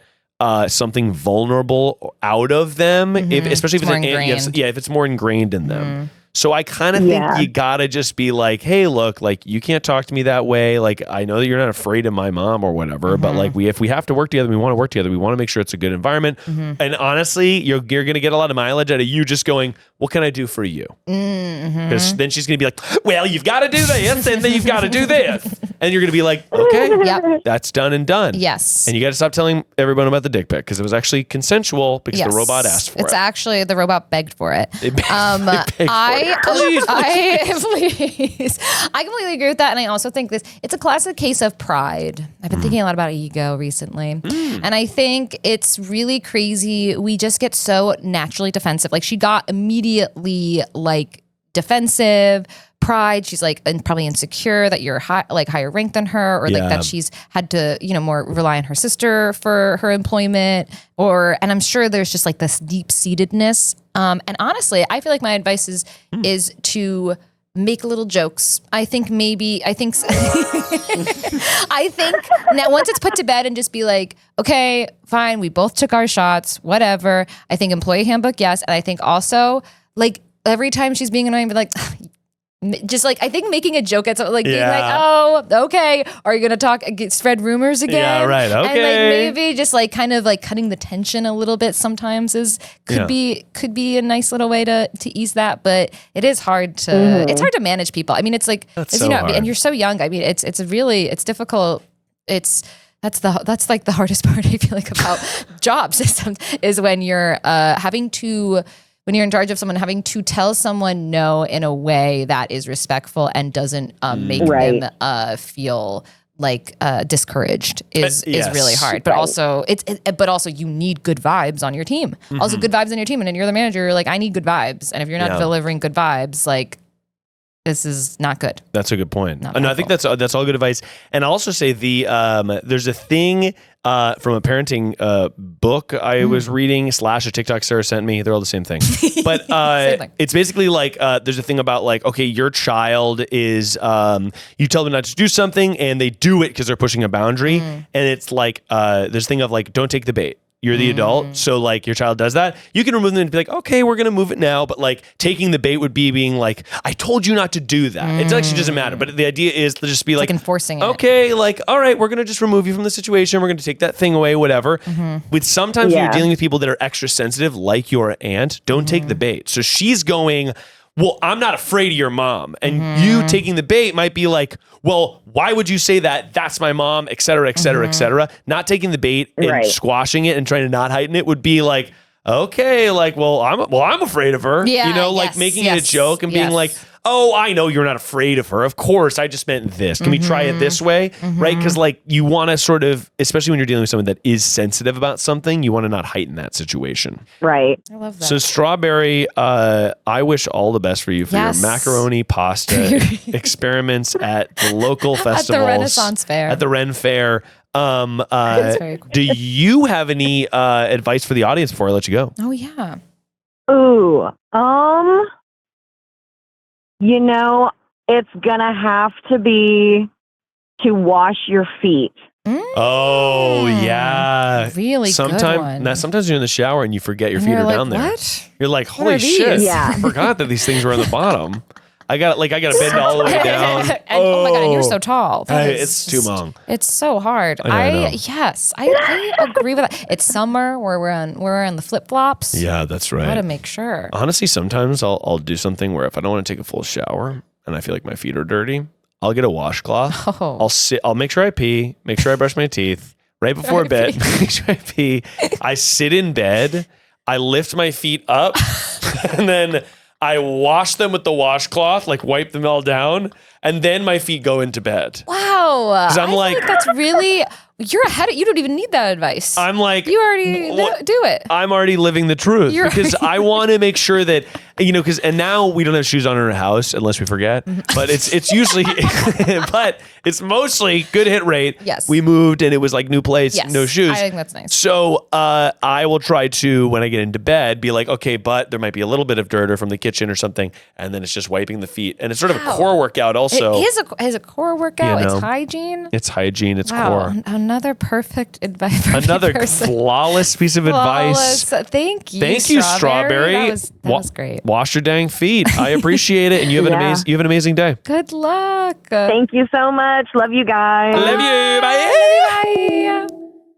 something vulnerable out of them, especially if it's more ingrained in them. So I kind of think you gotta just be like, hey, look, like you can't talk to me that way. Like I know that you're not afraid of my mom or whatever, but like if we have to work together, we want to work together. We want to make sure it's a good environment. And honestly, you're gonna get a lot of mileage out of you just going, what can I do for you? Because then she's gonna be like, well, you've got to do this, and then you've got to do this, and you're gonna be like, okay, that's done and done. Yes. And you got to stop telling everyone about the dick pic because it was actually consensual because the robot asked for it. It's actually the robot begged for it. They begged for it. Please. I completely agree with that, and I also think it's a classic case of pride. I've been thinking a lot about ego recently, and I think it's really crazy. We just get so naturally defensive. Like she got immediately like defensive. Pride, she's like and probably insecure that you're higher ranked than her, or like that she's had to more rely on her sister for her employment, and I'm sure there's just like this deep seatedness. And honestly, I feel like my advice is to make little jokes. I think now once it's put to bed and just be like, okay, fine, we both took our shots, whatever. I think employee handbook, yes, and I think also like every time she's being annoying, be like. Just like I think making a joke at something like being like, oh, okay, are you gonna spread rumors again? Yeah, right. Okay. And like maybe just like kind of like cutting the tension a little bit sometimes could be a nice little way to ease that. But it is hard to it's hard to manage people. I mean, it's like hard. And you're so young. I mean, it's difficult. That's like the hardest part I feel like about job systems is when you're when you're in charge of someone, having to tell someone no in a way that is respectful and doesn't make them feel like discouraged is really hard. But also you need good vibes on your team. Also good vibes on your team, and then you're the manager. You're like, I need good vibes, and if you're not delivering good vibes, like this is not good. That's a good point. Not No, I think that's all good advice. And I'll also say there's a thing from a parenting book I was reading / a TikTok Sarah sent me. They're all the same thing. But Same thing. it's basically like there's a thing about like, okay, your child is you tell them not to do something and they do it because they're pushing a boundary. And it's like there's a thing of like, don't take the bait. You're the adult. So like your child does that. You can remove them and be like, okay, we're going to move it now. But like taking the bait would be being like, I told you not to do that. It actually doesn't matter. But the idea is to just be like enforcing it. Okay, like, all right, we're going to just remove you from the situation. We're going to take that thing away, whatever. With sometimes when you're dealing with people that are extra sensitive, like your aunt, don't take the bait. So she's going, well, I'm not afraid of your mom. And you taking the bait might be like, well, why would you say that? That's my mom, et cetera, et cetera, et cetera. Not taking the bait and squashing it and trying to not heighten it would be like, okay, like, I'm afraid of her. Yeah, you know, like making it a joke and being like, oh, I know you're not afraid of her. Of course, I just meant this. Can we try it this way? Right? Because like you want to sort of, especially when you're dealing with someone that is sensitive about something, you want to not heighten that situation. Right. I love that. So Strawberry, I wish all the best for you for your macaroni pasta experiments at the local festivals. At the Renaissance Fair. At the Ren Fair. That's very cool. Do you have any advice for the audience before I let you go? Oh, yeah. Ooh. You know, it's gonna have to be to wash your feet. Oh yeah, really good one. Now, sometimes you're in the shower and you forget your feet you're are like, down there. what? You're like, What holy are shit! these? Yeah. I forgot that these things were on the bottom. I got to bend all the way down. And, oh my God, and you're so tall. That is It's too long. It's so hard. I know. I agree with that. It's summer where we're on the flip flops. Yeah, that's right. Gotta make sure. Honestly, sometimes I'll do something where if I don't want to take a full shower and I feel like my feet are dirty, I'll get a washcloth. Oh. I'll make sure I pee, make sure I brush my teeth right before bed, make sure I pee. I sit in bed, I lift my feet up, and then I wash them with the washcloth, like wipe them all down, and then my feet go into bed. Wow. I'm I like- feel like that's really, you're ahead. You don't even need that advice. I'm like, you already do it. I'm already living the truth because I want to make sure that, you know, and now we don't have shoes on in our house unless we forget, but it's usually, but it's mostly good hit rate. Yes. We moved and it was like new place, Yes. no shoes. I think that's nice. So I will try to, when I get into bed, be like, okay, but there might be a little bit of dirt or from the kitchen or something. And then it's just wiping the feet. And it's sort of a core workout also. It is a core workout. You know, it's hygiene. It's hygiene. It's Wow. core. Another perfect advice. Another flawless piece of advice. Thank you. Thank you, Strawberry. That was great. Wash your dang feet. I appreciate it, and you have an amazing day. Good luck. Thank you so much. Love you guys. Love you. Bye. Bye.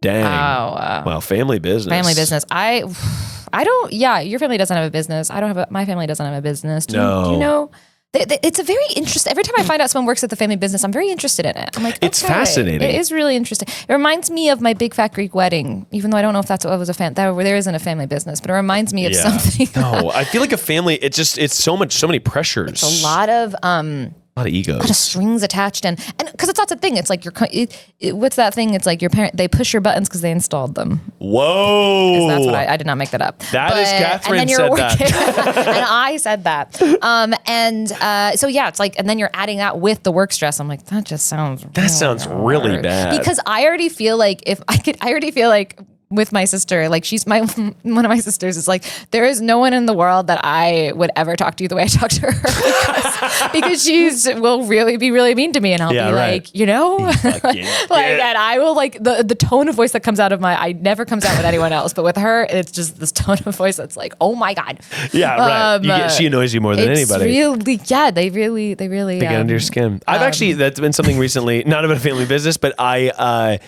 Dang. Oh, Wow. Family business. Family business. I don't. Yeah, your family doesn't have a business. My family doesn't have a business. Do you know? It's a very interesting. Every time I find out someone works at the family business, I'm very interested in it. I'm like, It's okay. fascinating. It is really interesting. It reminds me of my big fat Greek wedding, even though I don't know if that's what was there isn't a family business, but it reminds me of something. No, I feel like a family. It's so many pressures. It's a lot of egos. a lot of strings attached, and because it's not a thing. It's like what's that thing? It's like your parent. They push your buttons because they installed them. Whoa. That's what I did not make that up. That is Katherine said that. And I said that. So yeah, it's like, and then you're adding that with the work stress. I'm like, that just sounds. That sounds really bad. Because I already feel like with my sister, like one of my sisters is like, there is no one in the world that I would ever talk to the way I talk to her because will really be really mean to me, and I'll be like, you know, and I will like the tone of voice that comes out of I never comes out with anyone else, but with her, it's just this tone of voice that's like, oh my God. Yeah, right. She annoys you more than anybody. Really, yeah, they really They get under your skin. I've actually, that's been something recently, not about a family business, but I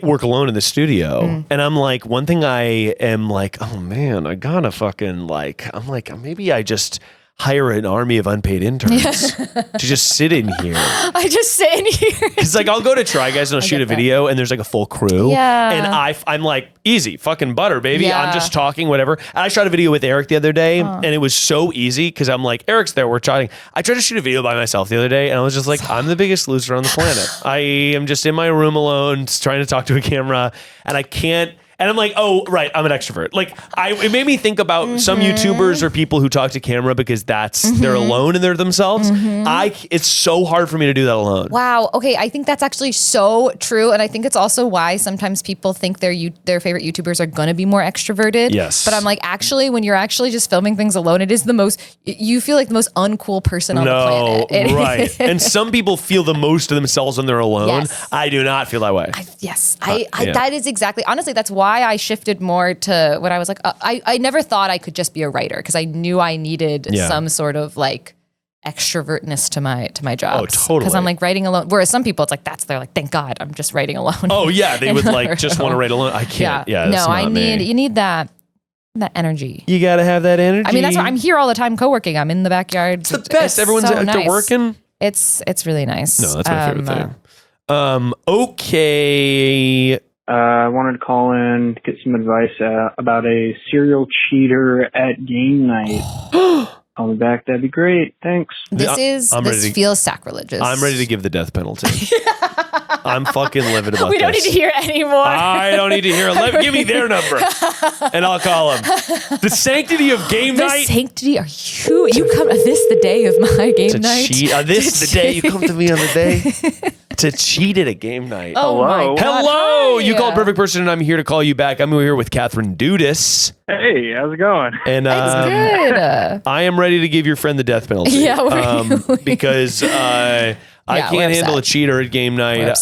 work alone in the studio, and I'm like, one thing I am like, oh man, I gotta fucking I'm like, maybe I just hire an army of unpaid interns to just sit in here. I just sit in here. Because like I'll go to Try Guys and I'll shoot a video and there's like a full crew. Yeah. And I'm like, easy, fucking butter, baby. Yeah. I'm just talking, whatever. And I shot a video with Eric the other day and it was so easy because I'm like, Eric's there, we're chatting. I tried to shoot a video by myself the other day and I was just like, I'm the biggest loser on the planet. I am just in my room alone trying to talk to a camera and I can't. And I'm like, oh, right, I'm an extrovert. Like, it made me think about some YouTubers or people who talk to camera because they're alone and they're themselves. It's so hard for me to do that alone. Wow. Okay, I think that's actually so true, and I think it's also why sometimes people think their favorite YouTubers are gonna be more extroverted. Yes. But I'm like, actually, when you're actually just filming things alone, it is you feel like the most uncool person on the planet. Right. And some people feel the most of themselves when they're alone. Yes. I do not feel that way. That is exactly, honestly, that's why I shifted more to when I was like, I never thought I could just be a writer because I knew I needed some sort of like extrovertness to my job. Oh, totally. Because I'm like writing alone. Whereas some people, it's like, they're like, thank God, I'm just writing alone. Oh yeah, they would like just want to write alone. I can't. Yeah, that's not me. You need that energy. You got to have that energy. I mean, that's why I'm here all the time co-working. I'm in the backyard. It's the best. Everyone's so out there nice. working. It's really nice. No, that's my favorite thing. Okay. I wanted to call in to get some advice about a serial cheater at game night. Call me back. That'd be great. Thanks. This feels sacrilegious. I'm ready to give the death penalty. I'm fucking livid about this. We don't need to hear anymore. I don't need to hear it. Give me their number and I'll call them. The sanctity of game night. The sanctity? Are you come this the day of my game night? Cheat. This the day you come to me on the day to cheat at a game night. Oh my God. Hello. Hi. You called perfect person and I'm here to call you back. I'm here with Katherine Dudas. Hey, how's it going? And It's good. I am ready to give your friend the death penalty. Yeah, because I can't handle a cheater at game night.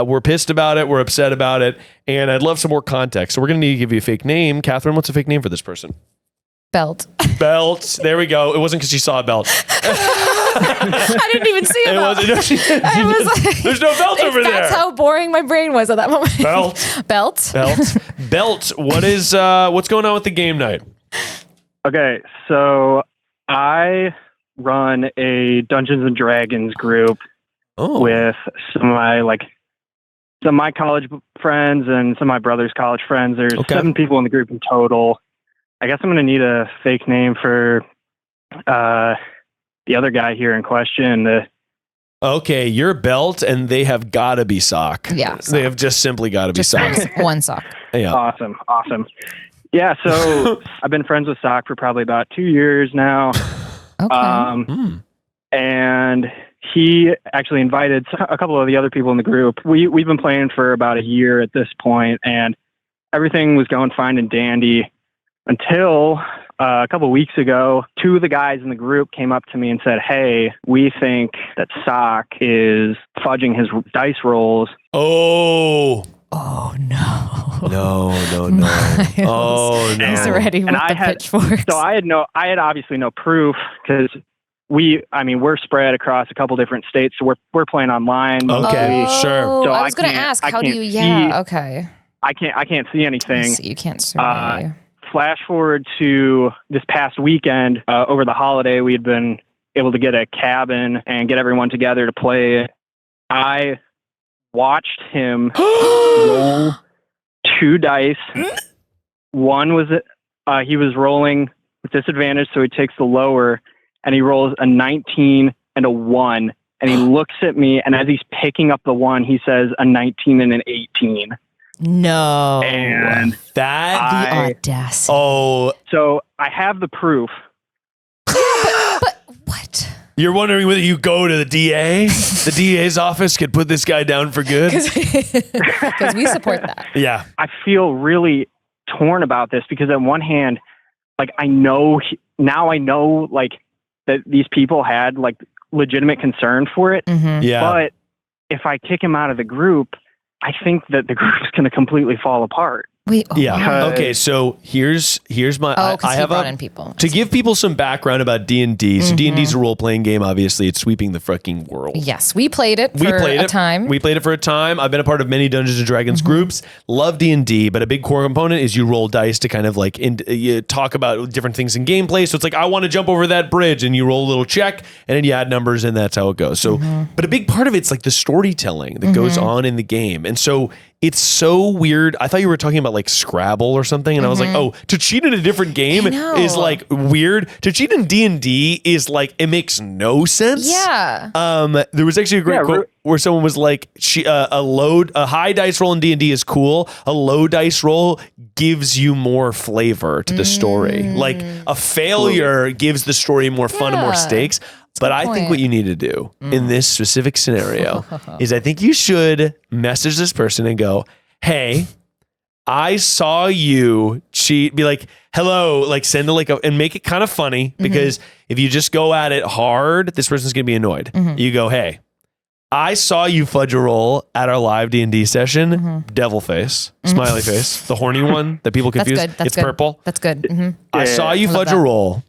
We're pissed about it. We're upset about it. And I'd love some more context. So we're going to need to give you a fake name. Katherine, what's a fake name for this person? Belt. Belt. There we go. It wasn't because she saw a belt. I didn't even see a belt. I was like, there's no belt over there. That's how boring my brain was at that moment. Belt. What's going on with the game night? Okay, so I run a Dungeons and Dragons group with some of my college friends and some of my brother's college friends. There's 7 people in the group in total. I guess I'm going to need a fake name for the other guy here in question. Okay, you're Belt, and they have got to be Sock. Yeah, they have just simply got to be Sock. One Sock. Yeah. Awesome. Yeah, so I've been friends with Sock for probably about 2 years now. Okay. And he actually invited a couple of the other people in the group. We've been playing for about a year at this point, and everything was going fine and dandy until a couple of weeks ago. 2 of the guys in the group came up to me and said, hey, we think that Sock is fudging his dice rolls. Oh, no. No. Miles. Oh, no. He's ready with the pitchforks. So I had obviously no proof because we're spread across a couple different states, so we're playing online. Okay, sure. So I was going to ask, how do you, okay. I can't see anything. You can't survey. Flash forward to this past weekend, over the holiday, we had been able to get a cabin and get everyone together to play. I watched him roll 2 dice. One was he was rolling with disadvantage, so he takes the lower, and he rolls a 19 and a 1. And he looks at me, and as he's picking up the 1, he says a 19 and an 18. No. And the audacity. Oh. So I have the proof. But what? You're wondering whether you go to the DA? The DA's office could put this guy down for good? Because we support that. Yeah. I feel really torn about this because on one hand, I know that these people had legitimate concern for it. Mm-hmm. Yeah. But if I kick him out of the group, I think that the group's going to completely fall apart. Okay, so here's my. I have people to give people some background about D&D. So D&D is a role playing game. Obviously, it's sweeping the fucking world. Yes, we played it for a time. We played it for a time. I've been a part of many Dungeons and Dragons groups. Love D&D, but a big core component is you roll dice to kind of you talk about different things in gameplay. So it's I want to jump over that bridge, and you roll a little check, and then you add numbers, and that's how it goes. So, but a big part of it's the storytelling that goes on in the game, and so it's so weird. I thought you were talking about like Scrabble or something, and I was like, oh, to cheat in a different game is like weird. To cheat in D&D is like, it makes no sense. Yeah. There was actually a great quote where someone was like, a high dice roll in D&D is cool. A low dice roll gives you more flavor to the story. Like a failure gives the story more fun and more stakes. But I think what you need to do in this specific scenario is I think you should message this person and go, hey, I saw you cheat. Be like, hello, like send a and make it kind of funny, because if you just go at it hard, this person's going to be annoyed. You go, hey, I saw you fudge a roll at our live D&D session. Devil face, smiley face, the horny one that people confuse. That's good. It's purple. That's good. I saw you fudge a roll.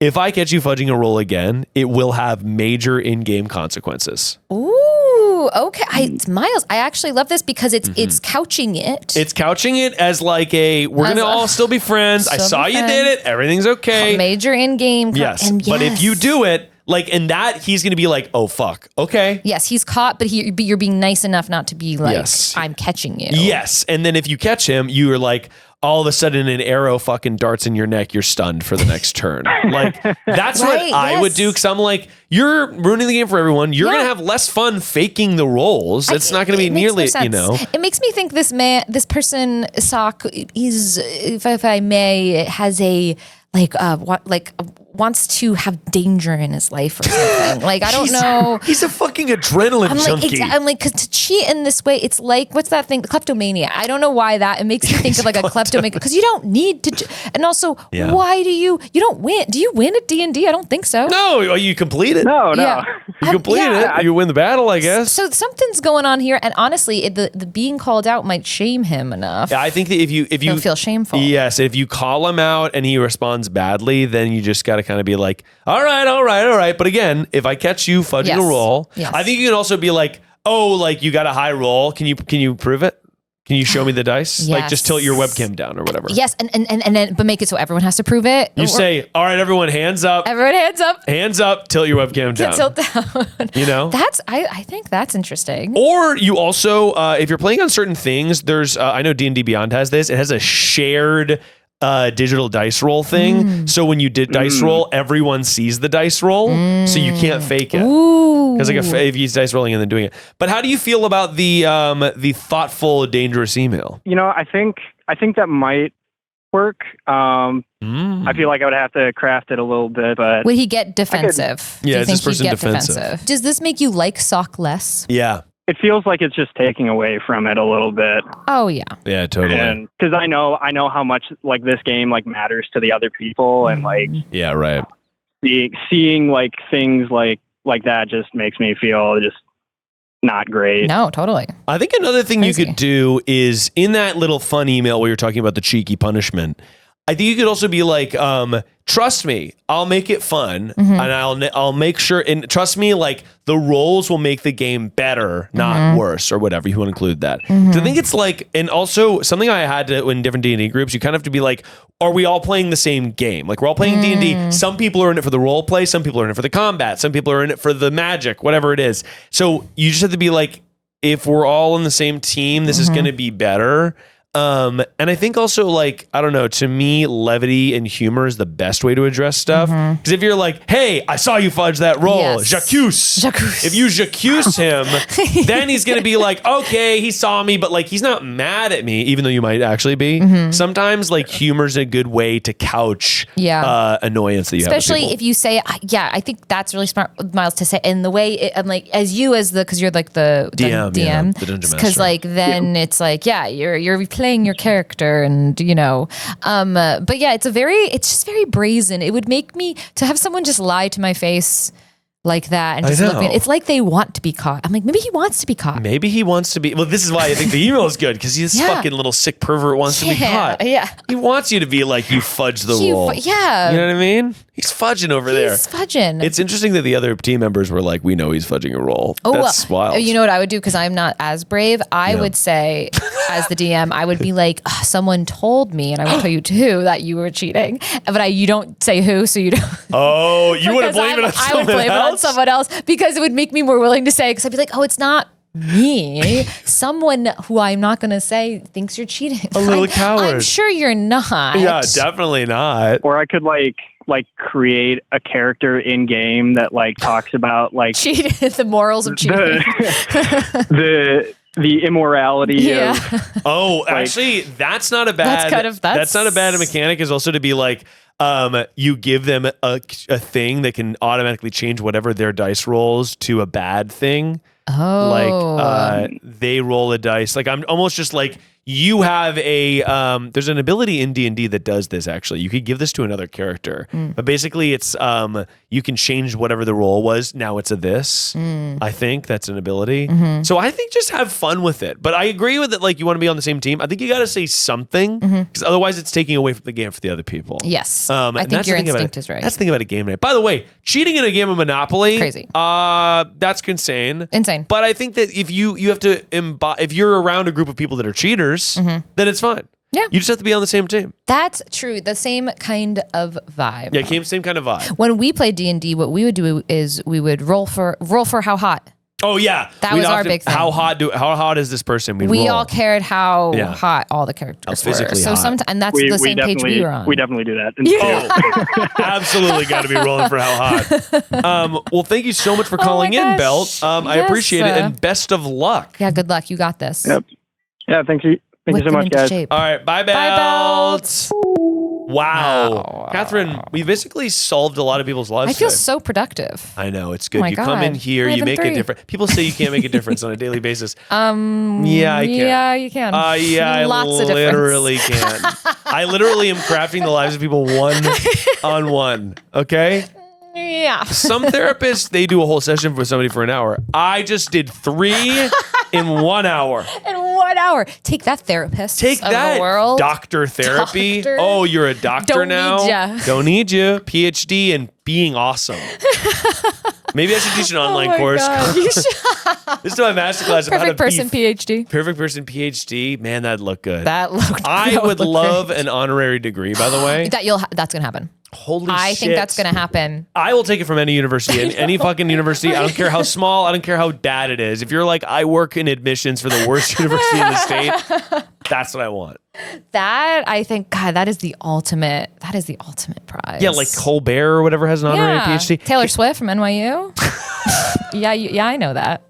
If I catch you fudging a roll again, it will have major in-game consequences. Ooh, okay. Miles, I actually love this because it's couching it. It's couching it as like we're going to all still be friends. I saw you did it. Everything's okay. Major in-game. Yes. But if you do it, like, and that he's going to be like, oh, fuck. Okay. Yes, he's caught, but you're being nice enough not to be like, I'm catching you. Yes. And then if you catch him, you are like, all of a sudden an arrow fucking darts in your neck. You're stunned for the next turn. Like, that's what I would do. Cause I'm like, you're ruining the game for everyone. You're going to have less fun faking the rolls. It's not going to be nearly, It makes me think this person, Sock, is, if I may, has a, wants to have danger in his life or something. Like, I don't know. He's a fucking adrenaline junkie. I'm like, because to cheat in this way, it's like, what's that thing? Kleptomania. I don't know why it makes me think of like a kleptomania, because you don't need to. And also, why do you don't win? Do you win at D&D? I don't think so. No, you complete it. No. Yeah. You complete it. You win the battle, I guess. So something's going on here. And honestly, the being called out might shame him enough. Yeah, I think that if you he'll feel shameful. Yes, if you call him out and he responds badly, then you just got to kind of be like, all right. But again, if I catch you fudging a roll, I think you can also be like, oh, like you got a high roll. Can you prove it? Can you show me the dice? Yes. Like just tilt your webcam down or whatever. Yes, and then but make it so everyone has to prove it. You say, all right, everyone, hands up. Everyone hands up. Hands up. Tilt your webcam down. Tilt down. You know, I think that's interesting. Or you also, if you're playing on certain things, there's I know D&D Beyond has this. It has a shared digital dice roll thing. So when you did dice roll, everyone sees the dice roll, so you can't fake it. Because if he's dice rolling and then doing it. But how do you feel about the thoughtful, dangerous email? You know, I think that might work. I feel like I would have to craft it a little bit, but would he get defensive? Yeah, is this person defensive? Does this make you like Sock less? Yeah. it feels like it's just taking away from it a little bit. Oh yeah. Yeah, totally. And because I know how much like this game like matters to the other people, and like yeah, right. Seeing like things like that just makes me feel just not great. No, totally. I think another thing you could do is in that little fun email where you're talking about the cheeky punishment, I think you could also be like, trust me, I'll make it fun, and I'll make sure, and trust me, like the roles will make the game better, not worse, or whatever. You want to include that. So I think it's like, and also something I had to in different D&D groups, you kind of have to be like, are we all playing the same game? Like we're all playing D&D. Some people are in it for the role play, some people are in it for the combat, some people are in it for the magic, whatever it is. So you just have to be like, if we're all on the same team, this is going to be better. And I think also like, I don't know, to me, levity and humor is the best way to address stuff. Because if you're like, hey, I saw you fudge that roll, j'accuse. If you j'accuse him, then he's going to be like, okay, he saw me, but like, he's not mad at me, even though you might actually be. Sometimes like humor's a good way to couch annoyance that you have. Especially if you say, I think that's really smart, Miles, to say in the way, I'm like, as you as the, because you're like the DM, the dungeon master. Because like, then it's like, you're playing your character, and you know, but yeah, it's just very brazen. It would make me to have someone just lie to my face like that and just look at it. It's like they want to be caught. I'm like, maybe he wants to be caught. Maybe he wants to be. Well, this is why I think the email is good, because he's fucking little sick pervert wants to be caught. Yeah, he wants you to be like, you fudge the roll. Yeah, you know what I mean? He's fudging over there. He's fudging. It's interesting that the other team members were like, we know he's fudging a roll. Oh, that's wild. You know what I would do, because I'm not as brave? I would say, as the DM, I would be like, someone told me, and I will tell you too, that you were cheating. But you don't say who, so you don't. Oh, you would blame it on someone else? I would blame it on someone else, because it would make me more willing to say, because I'd be like, oh, it's not me, someone who I'm not going to say thinks you're cheating. A little coward. I'm sure you're not. Yeah, definitely not. Or I could like create a character in game that like talks about like Cheating, the morals of cheating. the immorality of Actually, that's not a bad. That's not a bad mechanic. Is also to be like, you give them a thing that can automatically change whatever their dice rolls to a bad thing. Oh, Like they roll a dice. Like I'm almost just like. You have a there's an ability in D&D that does this actually. You could give this to another character. But basically it's you can change whatever the roll was. Now it's a this. I think that's an ability. So I think just have fun with it. But I agree with it, like you want to be on the same team. I think you got to say something because otherwise it's taking away from the game for the other people. yes. I think your instinct is right. That's the thing about a game night. By the way, cheating in a game of Monopoly, Crazy. That's insane. Insane. But I think that if you have to if you're around a group of people that are cheaters, then it's fine. Yeah. You just have to be on the same team. That's true. The same kind of vibe. Yeah, same kind of vibe. When we played D&D, what we would do is we would roll for how hot. Oh yeah, That was our big thing. How hot is this person? We roll. all cared how hot all the characters were. physically So hot. sometimes, and that's the same page we were on. We definitely do that. Absolutely got to be rolling for how hot. Well, thank you so much for calling in, gosh. Belt. I Yes. appreciate it, and best of luck. Yeah, good luck. You got this. Yep. Yeah, thank you. Thank Whip you so them much, into guys. shape. All right, bye, Belt. Bye, Belt. Wow. Catherine, we basically solved a lot of people's lives I feel today. so productive. I know, it's good. Oh my You come in God. here, I you have make a three. difference. People say you can't make a difference on a daily basis. Yeah, I can. Yeah, you can. I Lots of difference. literally can. I literally am crafting the lives of people one on one. Okay? Yeah. Some therapists, they do a whole session for somebody for an hour. I just did 3 in 1 hour. In 1 hour. Take that, therapist. Take of that, the world. doctor therapy. Doctor. Oh, you're a doctor Don't now? need ya. Don't need you. PhD in being awesome. Maybe I should teach an online course. God. You should. This is my masterclass of how to Perfect person, be PhD. perfect person PhD. Man, that'd look good. That looked. I that would looked love great. an honorary degree, by the way. That's gonna happen. Holy shit. I think that's gonna happen. I will take it from any university, any fucking university. I don't care how small. I don't care how bad it is. If you're like, I work in admissions for the worst university in the state, that's what I want. That I think, God, that is the ultimate. That is the ultimate prize. Yeah, like Colbert or whatever has an honorary PhD. Taylor Swift from NYU. yeah, I know that.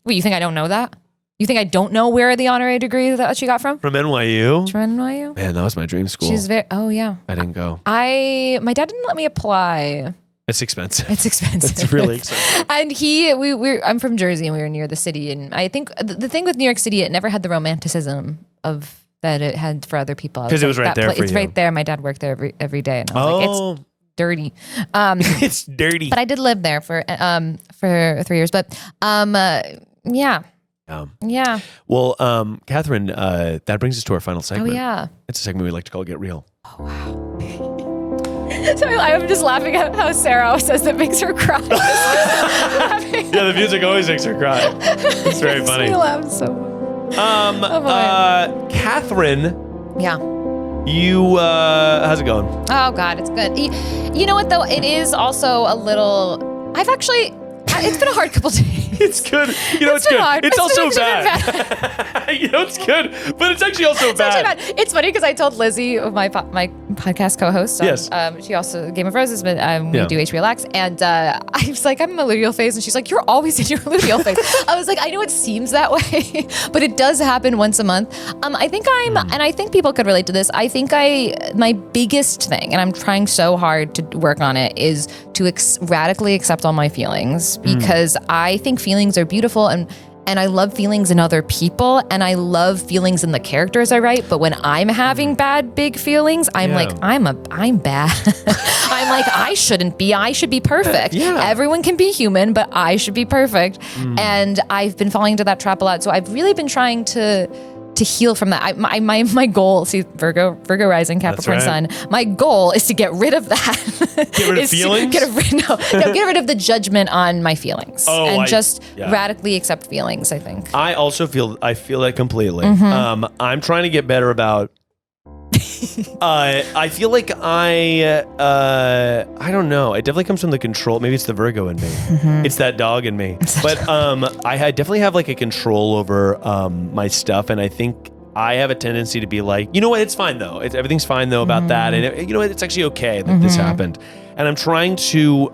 Wait, you think I don't know that? You think I don't know where the honorary degree that she got from? From NYU? From NYU. Man, that was my dream school. She's very. Oh yeah. I didn't go. My dad didn't let me apply. It's expensive. It's expensive. It's really expensive. And I'm from Jersey and we were near the city. And I think the thing with New York City, it never had the romanticism of that it had for other people. Because it was right there for It's you. right there. My dad worked there every day. And I was like, it's dirty. It's dirty. But I did live there for 3 years. But yeah. Yeah. Well, Catherine, that brings us to our final segment. Oh yeah. It's a segment we like to call Get Real. So I'm just laughing at how Sarah says that makes her cry. Yeah, the music always makes her cry. It's very funny. I laugh so much. Catherine, Yeah. you how's it going? Oh God, it's good. You know what though? It is also a little. It's been a hard couple days. It's good. You know, it's been good. hard. It's It's also been bad. You know, it's good, but it's actually also bad. It's funny because I told Lizzie, my podcast co-host. Yes. She also Game of Roses, but we Yeah. do HBO LAX, and I was like, I'm in my luteal phase, and she's like, you're always in your luteal phase. I was like, I know it seems that way, but it does happen once a month. I think and I think people could relate to this. I think my biggest thing, and I'm trying so hard to work on it, is to radically accept all my feelings, because I think feelings are beautiful, and I love feelings in other people, and I love feelings in the characters I write. But when I'm having bad, big feelings, I'm like, I'm bad. I'm like, I shouldn't be. I should be perfect. Yeah. Everyone can be human, but I should be perfect. And I've been falling into that trap a lot. So I've really been trying to heal from that. My goal, see, Virgo rising, Capricorn right. sun. My goal is to get rid of that. Get rid of feelings? Get rid of the judgment on my feelings, just radically accept feelings. I think. I also feel that completely. Mm-hmm. I'm trying to get better about I feel like I don't know. It definitely comes from the control. Maybe it's the Virgo in me. It's that dog in me. But I definitely have like a control over my stuff, and I think I have a tendency to be like, you know what? It's fine though. Everything's fine though about that, and you know what? It's actually okay that this happened. And I'm trying to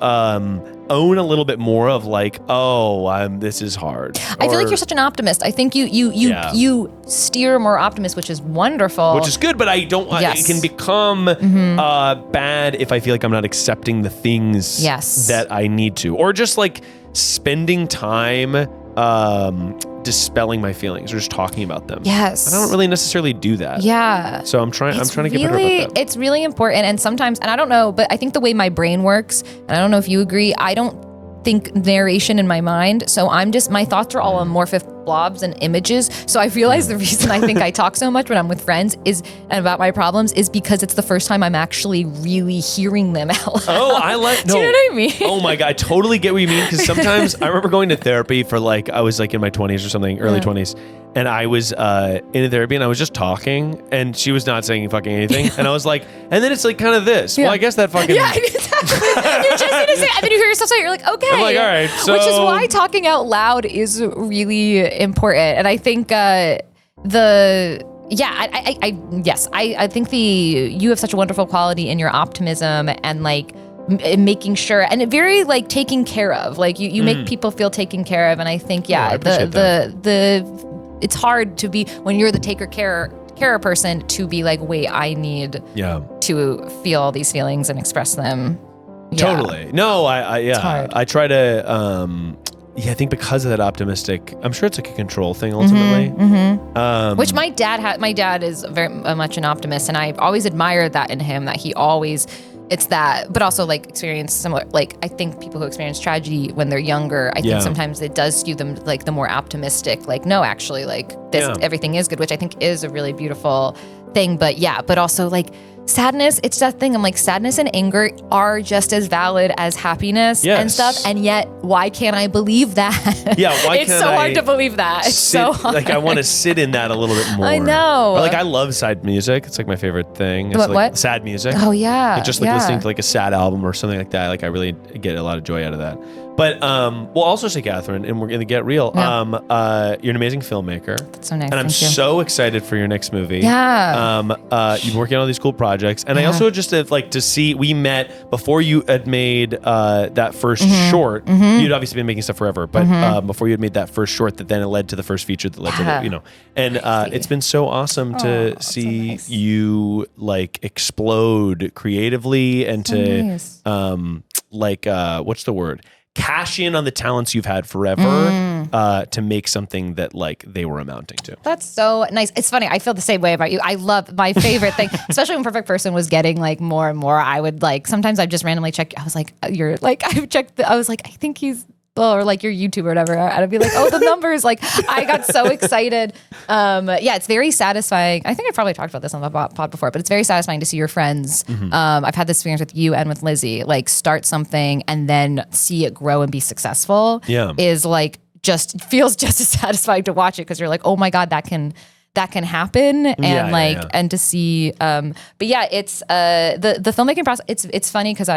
own a little bit more of like, this is hard. I feel like you're such an optimist. I think you steer more optimist, which is wonderful. Which is good, but I don't. Yes. It can become bad if I feel like I'm not accepting the things that I need to, or just like spending time dispelling my feelings or just talking about them. Yes. I don't really necessarily do that. Yeah. So I'm trying to get better about that. It's really important. And sometimes, and I don't know, but I think the way my brain works, and I don't know if you agree, I don't think narration in my mind. So my thoughts are all amorphous blobs and images. So I realize the reason I think I talk so much when I'm with friends and about my problems is because it's the first time I'm actually really hearing them out loud. Do you know what I mean? Oh my God, I totally get what you mean. Because sometimes I remember going to therapy for I was like in my 20s or something, early 20s. And I was in therapy and I was just talking and she was not saying fucking anything. And I was like, and then it's like kind of this. Well, I guess that fucking. Yeah, exactly. You're just going to say, and then you hear yourself say it, you're like, okay. I'm like, all right. So. Which is why talking out loud is really important. And I think I think you have such a wonderful quality in your optimism and like making sure, and it very like taking care of, like you make people feel taken care of. And I think, it's hard to be, when you're the carer person, to be like, wait, I need to feel all these feelings and express them. Totally. No, I try to, I think because of that optimistic, I'm sure it's like a control thing ultimately. Which my dad is very much an optimist, and I've always admired that in him, that he always, it's that, but also like experience similar, like I think people who experience tragedy when they're younger, I think sometimes it does skew them like the more optimistic, like, no, actually like this, everything is good, which I think is a really beautiful thing. But but also like sadness, it's that thing. I'm like, sadness and anger are just as valid as happiness and stuff. And yet, why can't I believe that? Yeah, why it's can't so I hard to believe that. It's so hard. Like, I want to sit in that a little bit more. I know. Or, like, I love sad music. It's like my favorite thing. It's What? Sad music. Oh yeah. Like, just like listening to like a sad album or something like that. Like, I really get a lot of joy out of that. But we'll also say, Katherine, and we're gonna get real. You're an amazing filmmaker. That's so nice. And I'm so excited for your next movie. Yeah. You've been working on all these cool projects, and I also just like to see. We met before you had made that first short. You'd obviously been making stuff forever, but before you had made that first short, that then it led to the first feature that led to the, And it's been so awesome to see you like explode creatively and to what's the word? Cash in on the talents you've had forever to make something that like they were amounting to. That's so nice. It's funny. I feel the same way about you. I love, my favorite thing, especially when Perfect Person was getting like more and more. I would like, sometimes I'd just randomly check. I was like, you're like, I've checked. I was like, I think he's, or like your YouTube or whatever. And I'd be like, oh, the numbers. Like, I got so excited. It's very satisfying. I think I probably talked about this on the pod before, but it's very satisfying to see your friends. I've had this experience with you and with Lizzie, like start something and then see it grow and be successful. Is like, just feels just as satisfying to watch it, because you're like, oh my God, that can happen. And and to see, it's the filmmaking process. It's funny because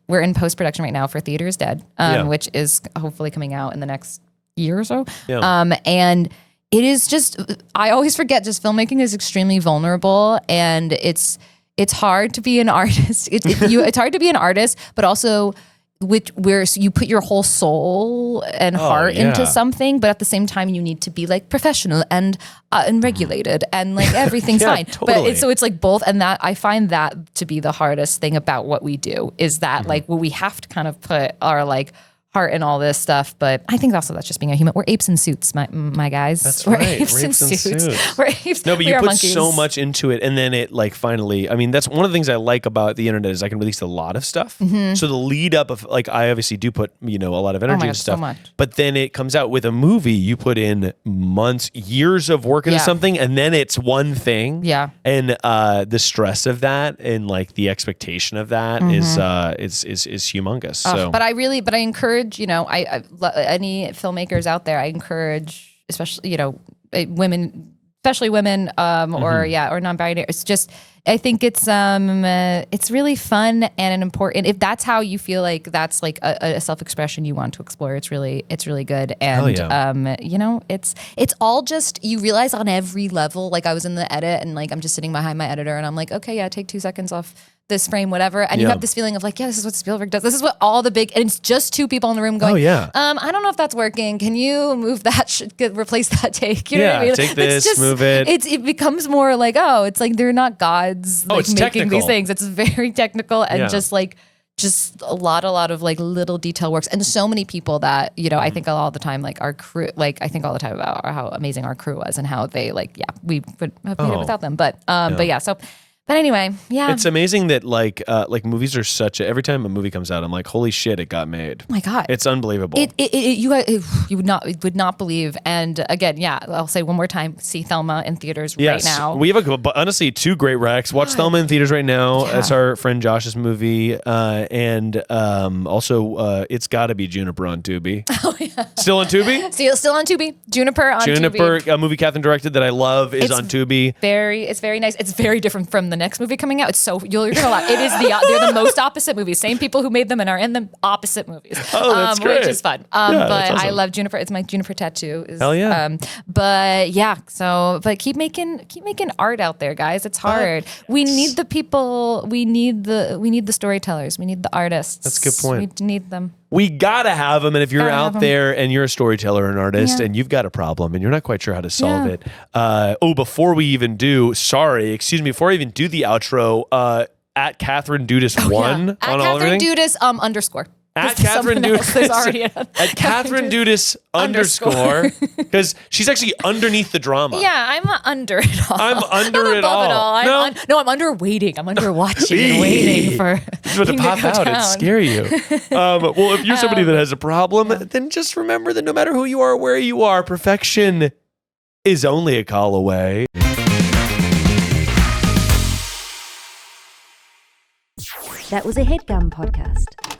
we're in post-production right now for Theater is Dead, which is hopefully coming out in the next year or so. And it is just, I always forget, just filmmaking is extremely vulnerable, and it's hard to be an artist. It's hard to be an artist, but also where you put your whole soul and heart into something, but at the same time you need to be like professional and regulated and like everything's fine. Totally. But it's like both, and that I find that to be the hardest thing about what we do, is that like we have to kind of put our like heart in all this stuff. But I think also that's just being a human. We're apes in suits, my guys. That's We're right. apes in suits. We're apes. No, but you are put monkeys. so much into it, and then it like finally, I mean, that's one of the things I like about the internet, is I can release a lot of stuff. So the lead up of like, I obviously do put, a lot of energy into stuff, so much. But then it comes out with a movie, you put in months, years of work into something, and then it's one thing. And the stress of that and like the expectation of that is humongous. So, but I encourage, any filmmakers out there, I encourage, especially, women, especially women, or non-binary. It's just, I think it's really fun and an important, if that's how you feel like that's like a self-expression you want to explore, it's really good. And, you know, it's all just, you realize on every level, like I was in the edit and like, I'm just sitting behind my editor and I'm like, okay, yeah, take 2 seconds off this frame, whatever. And you have this feeling of like, yeah, this is what Spielberg does. This is what all the big, and it's just 2 people in the room going, I don't know if that's working. Can you move that, replace that take? You know what I mean? Take this, move it. It becomes more like, oh, it's like they're not gods like it's making technical. these things. It's very technical and just a lot of like little detail works. And so many people that, you know, I think all the time, like our crew, like I think all the time about how amazing our crew was and how they like, we would have made it without them. But yeah, so. But anyway, yeah. It's amazing that like movies are every time a movie comes out, I'm like, holy shit, it got made. Oh my God. It's unbelievable. You would not believe. And again, yeah, I'll say one more time, see Thelma in theaters right now. We have honestly 2 great recs. Watch Thelma in theaters right now. Yeah. That's our friend Josh's movie. And also it's gotta be Juniper on Tubi. Oh yeah. Still on Tubi? Still on Tubi. Juniper on Tubi. A movie Katherine directed that I love is on Tubi. It's very nice. It's very different from the next movie coming out. It's so you're gonna laugh. They're the most opposite movies. Same people who made them and are in the opposite movies. Oh, that's great. Which is fun. Yeah, but that's awesome. I love Juniper. It's my Juniper tattoo. Hell yeah. But yeah. But keep making art out there, guys. It's hard. We need the people. We need the storytellers. We need the artists. That's a good point. We need them. We gotta have them, and if you're out there and you're a storyteller, an artist, and you've got a problem and you're not quite sure how to solve it, before I even do the outro, at Katherine Dudas 1 At on all Katherine everything. Dudas _. At Katherine Dudas. At Katherine Dudas _ because she's actually underneath the drama. Yeah, I'm under it all. I'm under it all. I'm under waiting. I'm under watching and waiting for it's about to pop out and scare you. Well, if you're somebody that has a problem, then just remember that no matter who you are or where you are, perfection is only a call away. That was a Headgum podcast.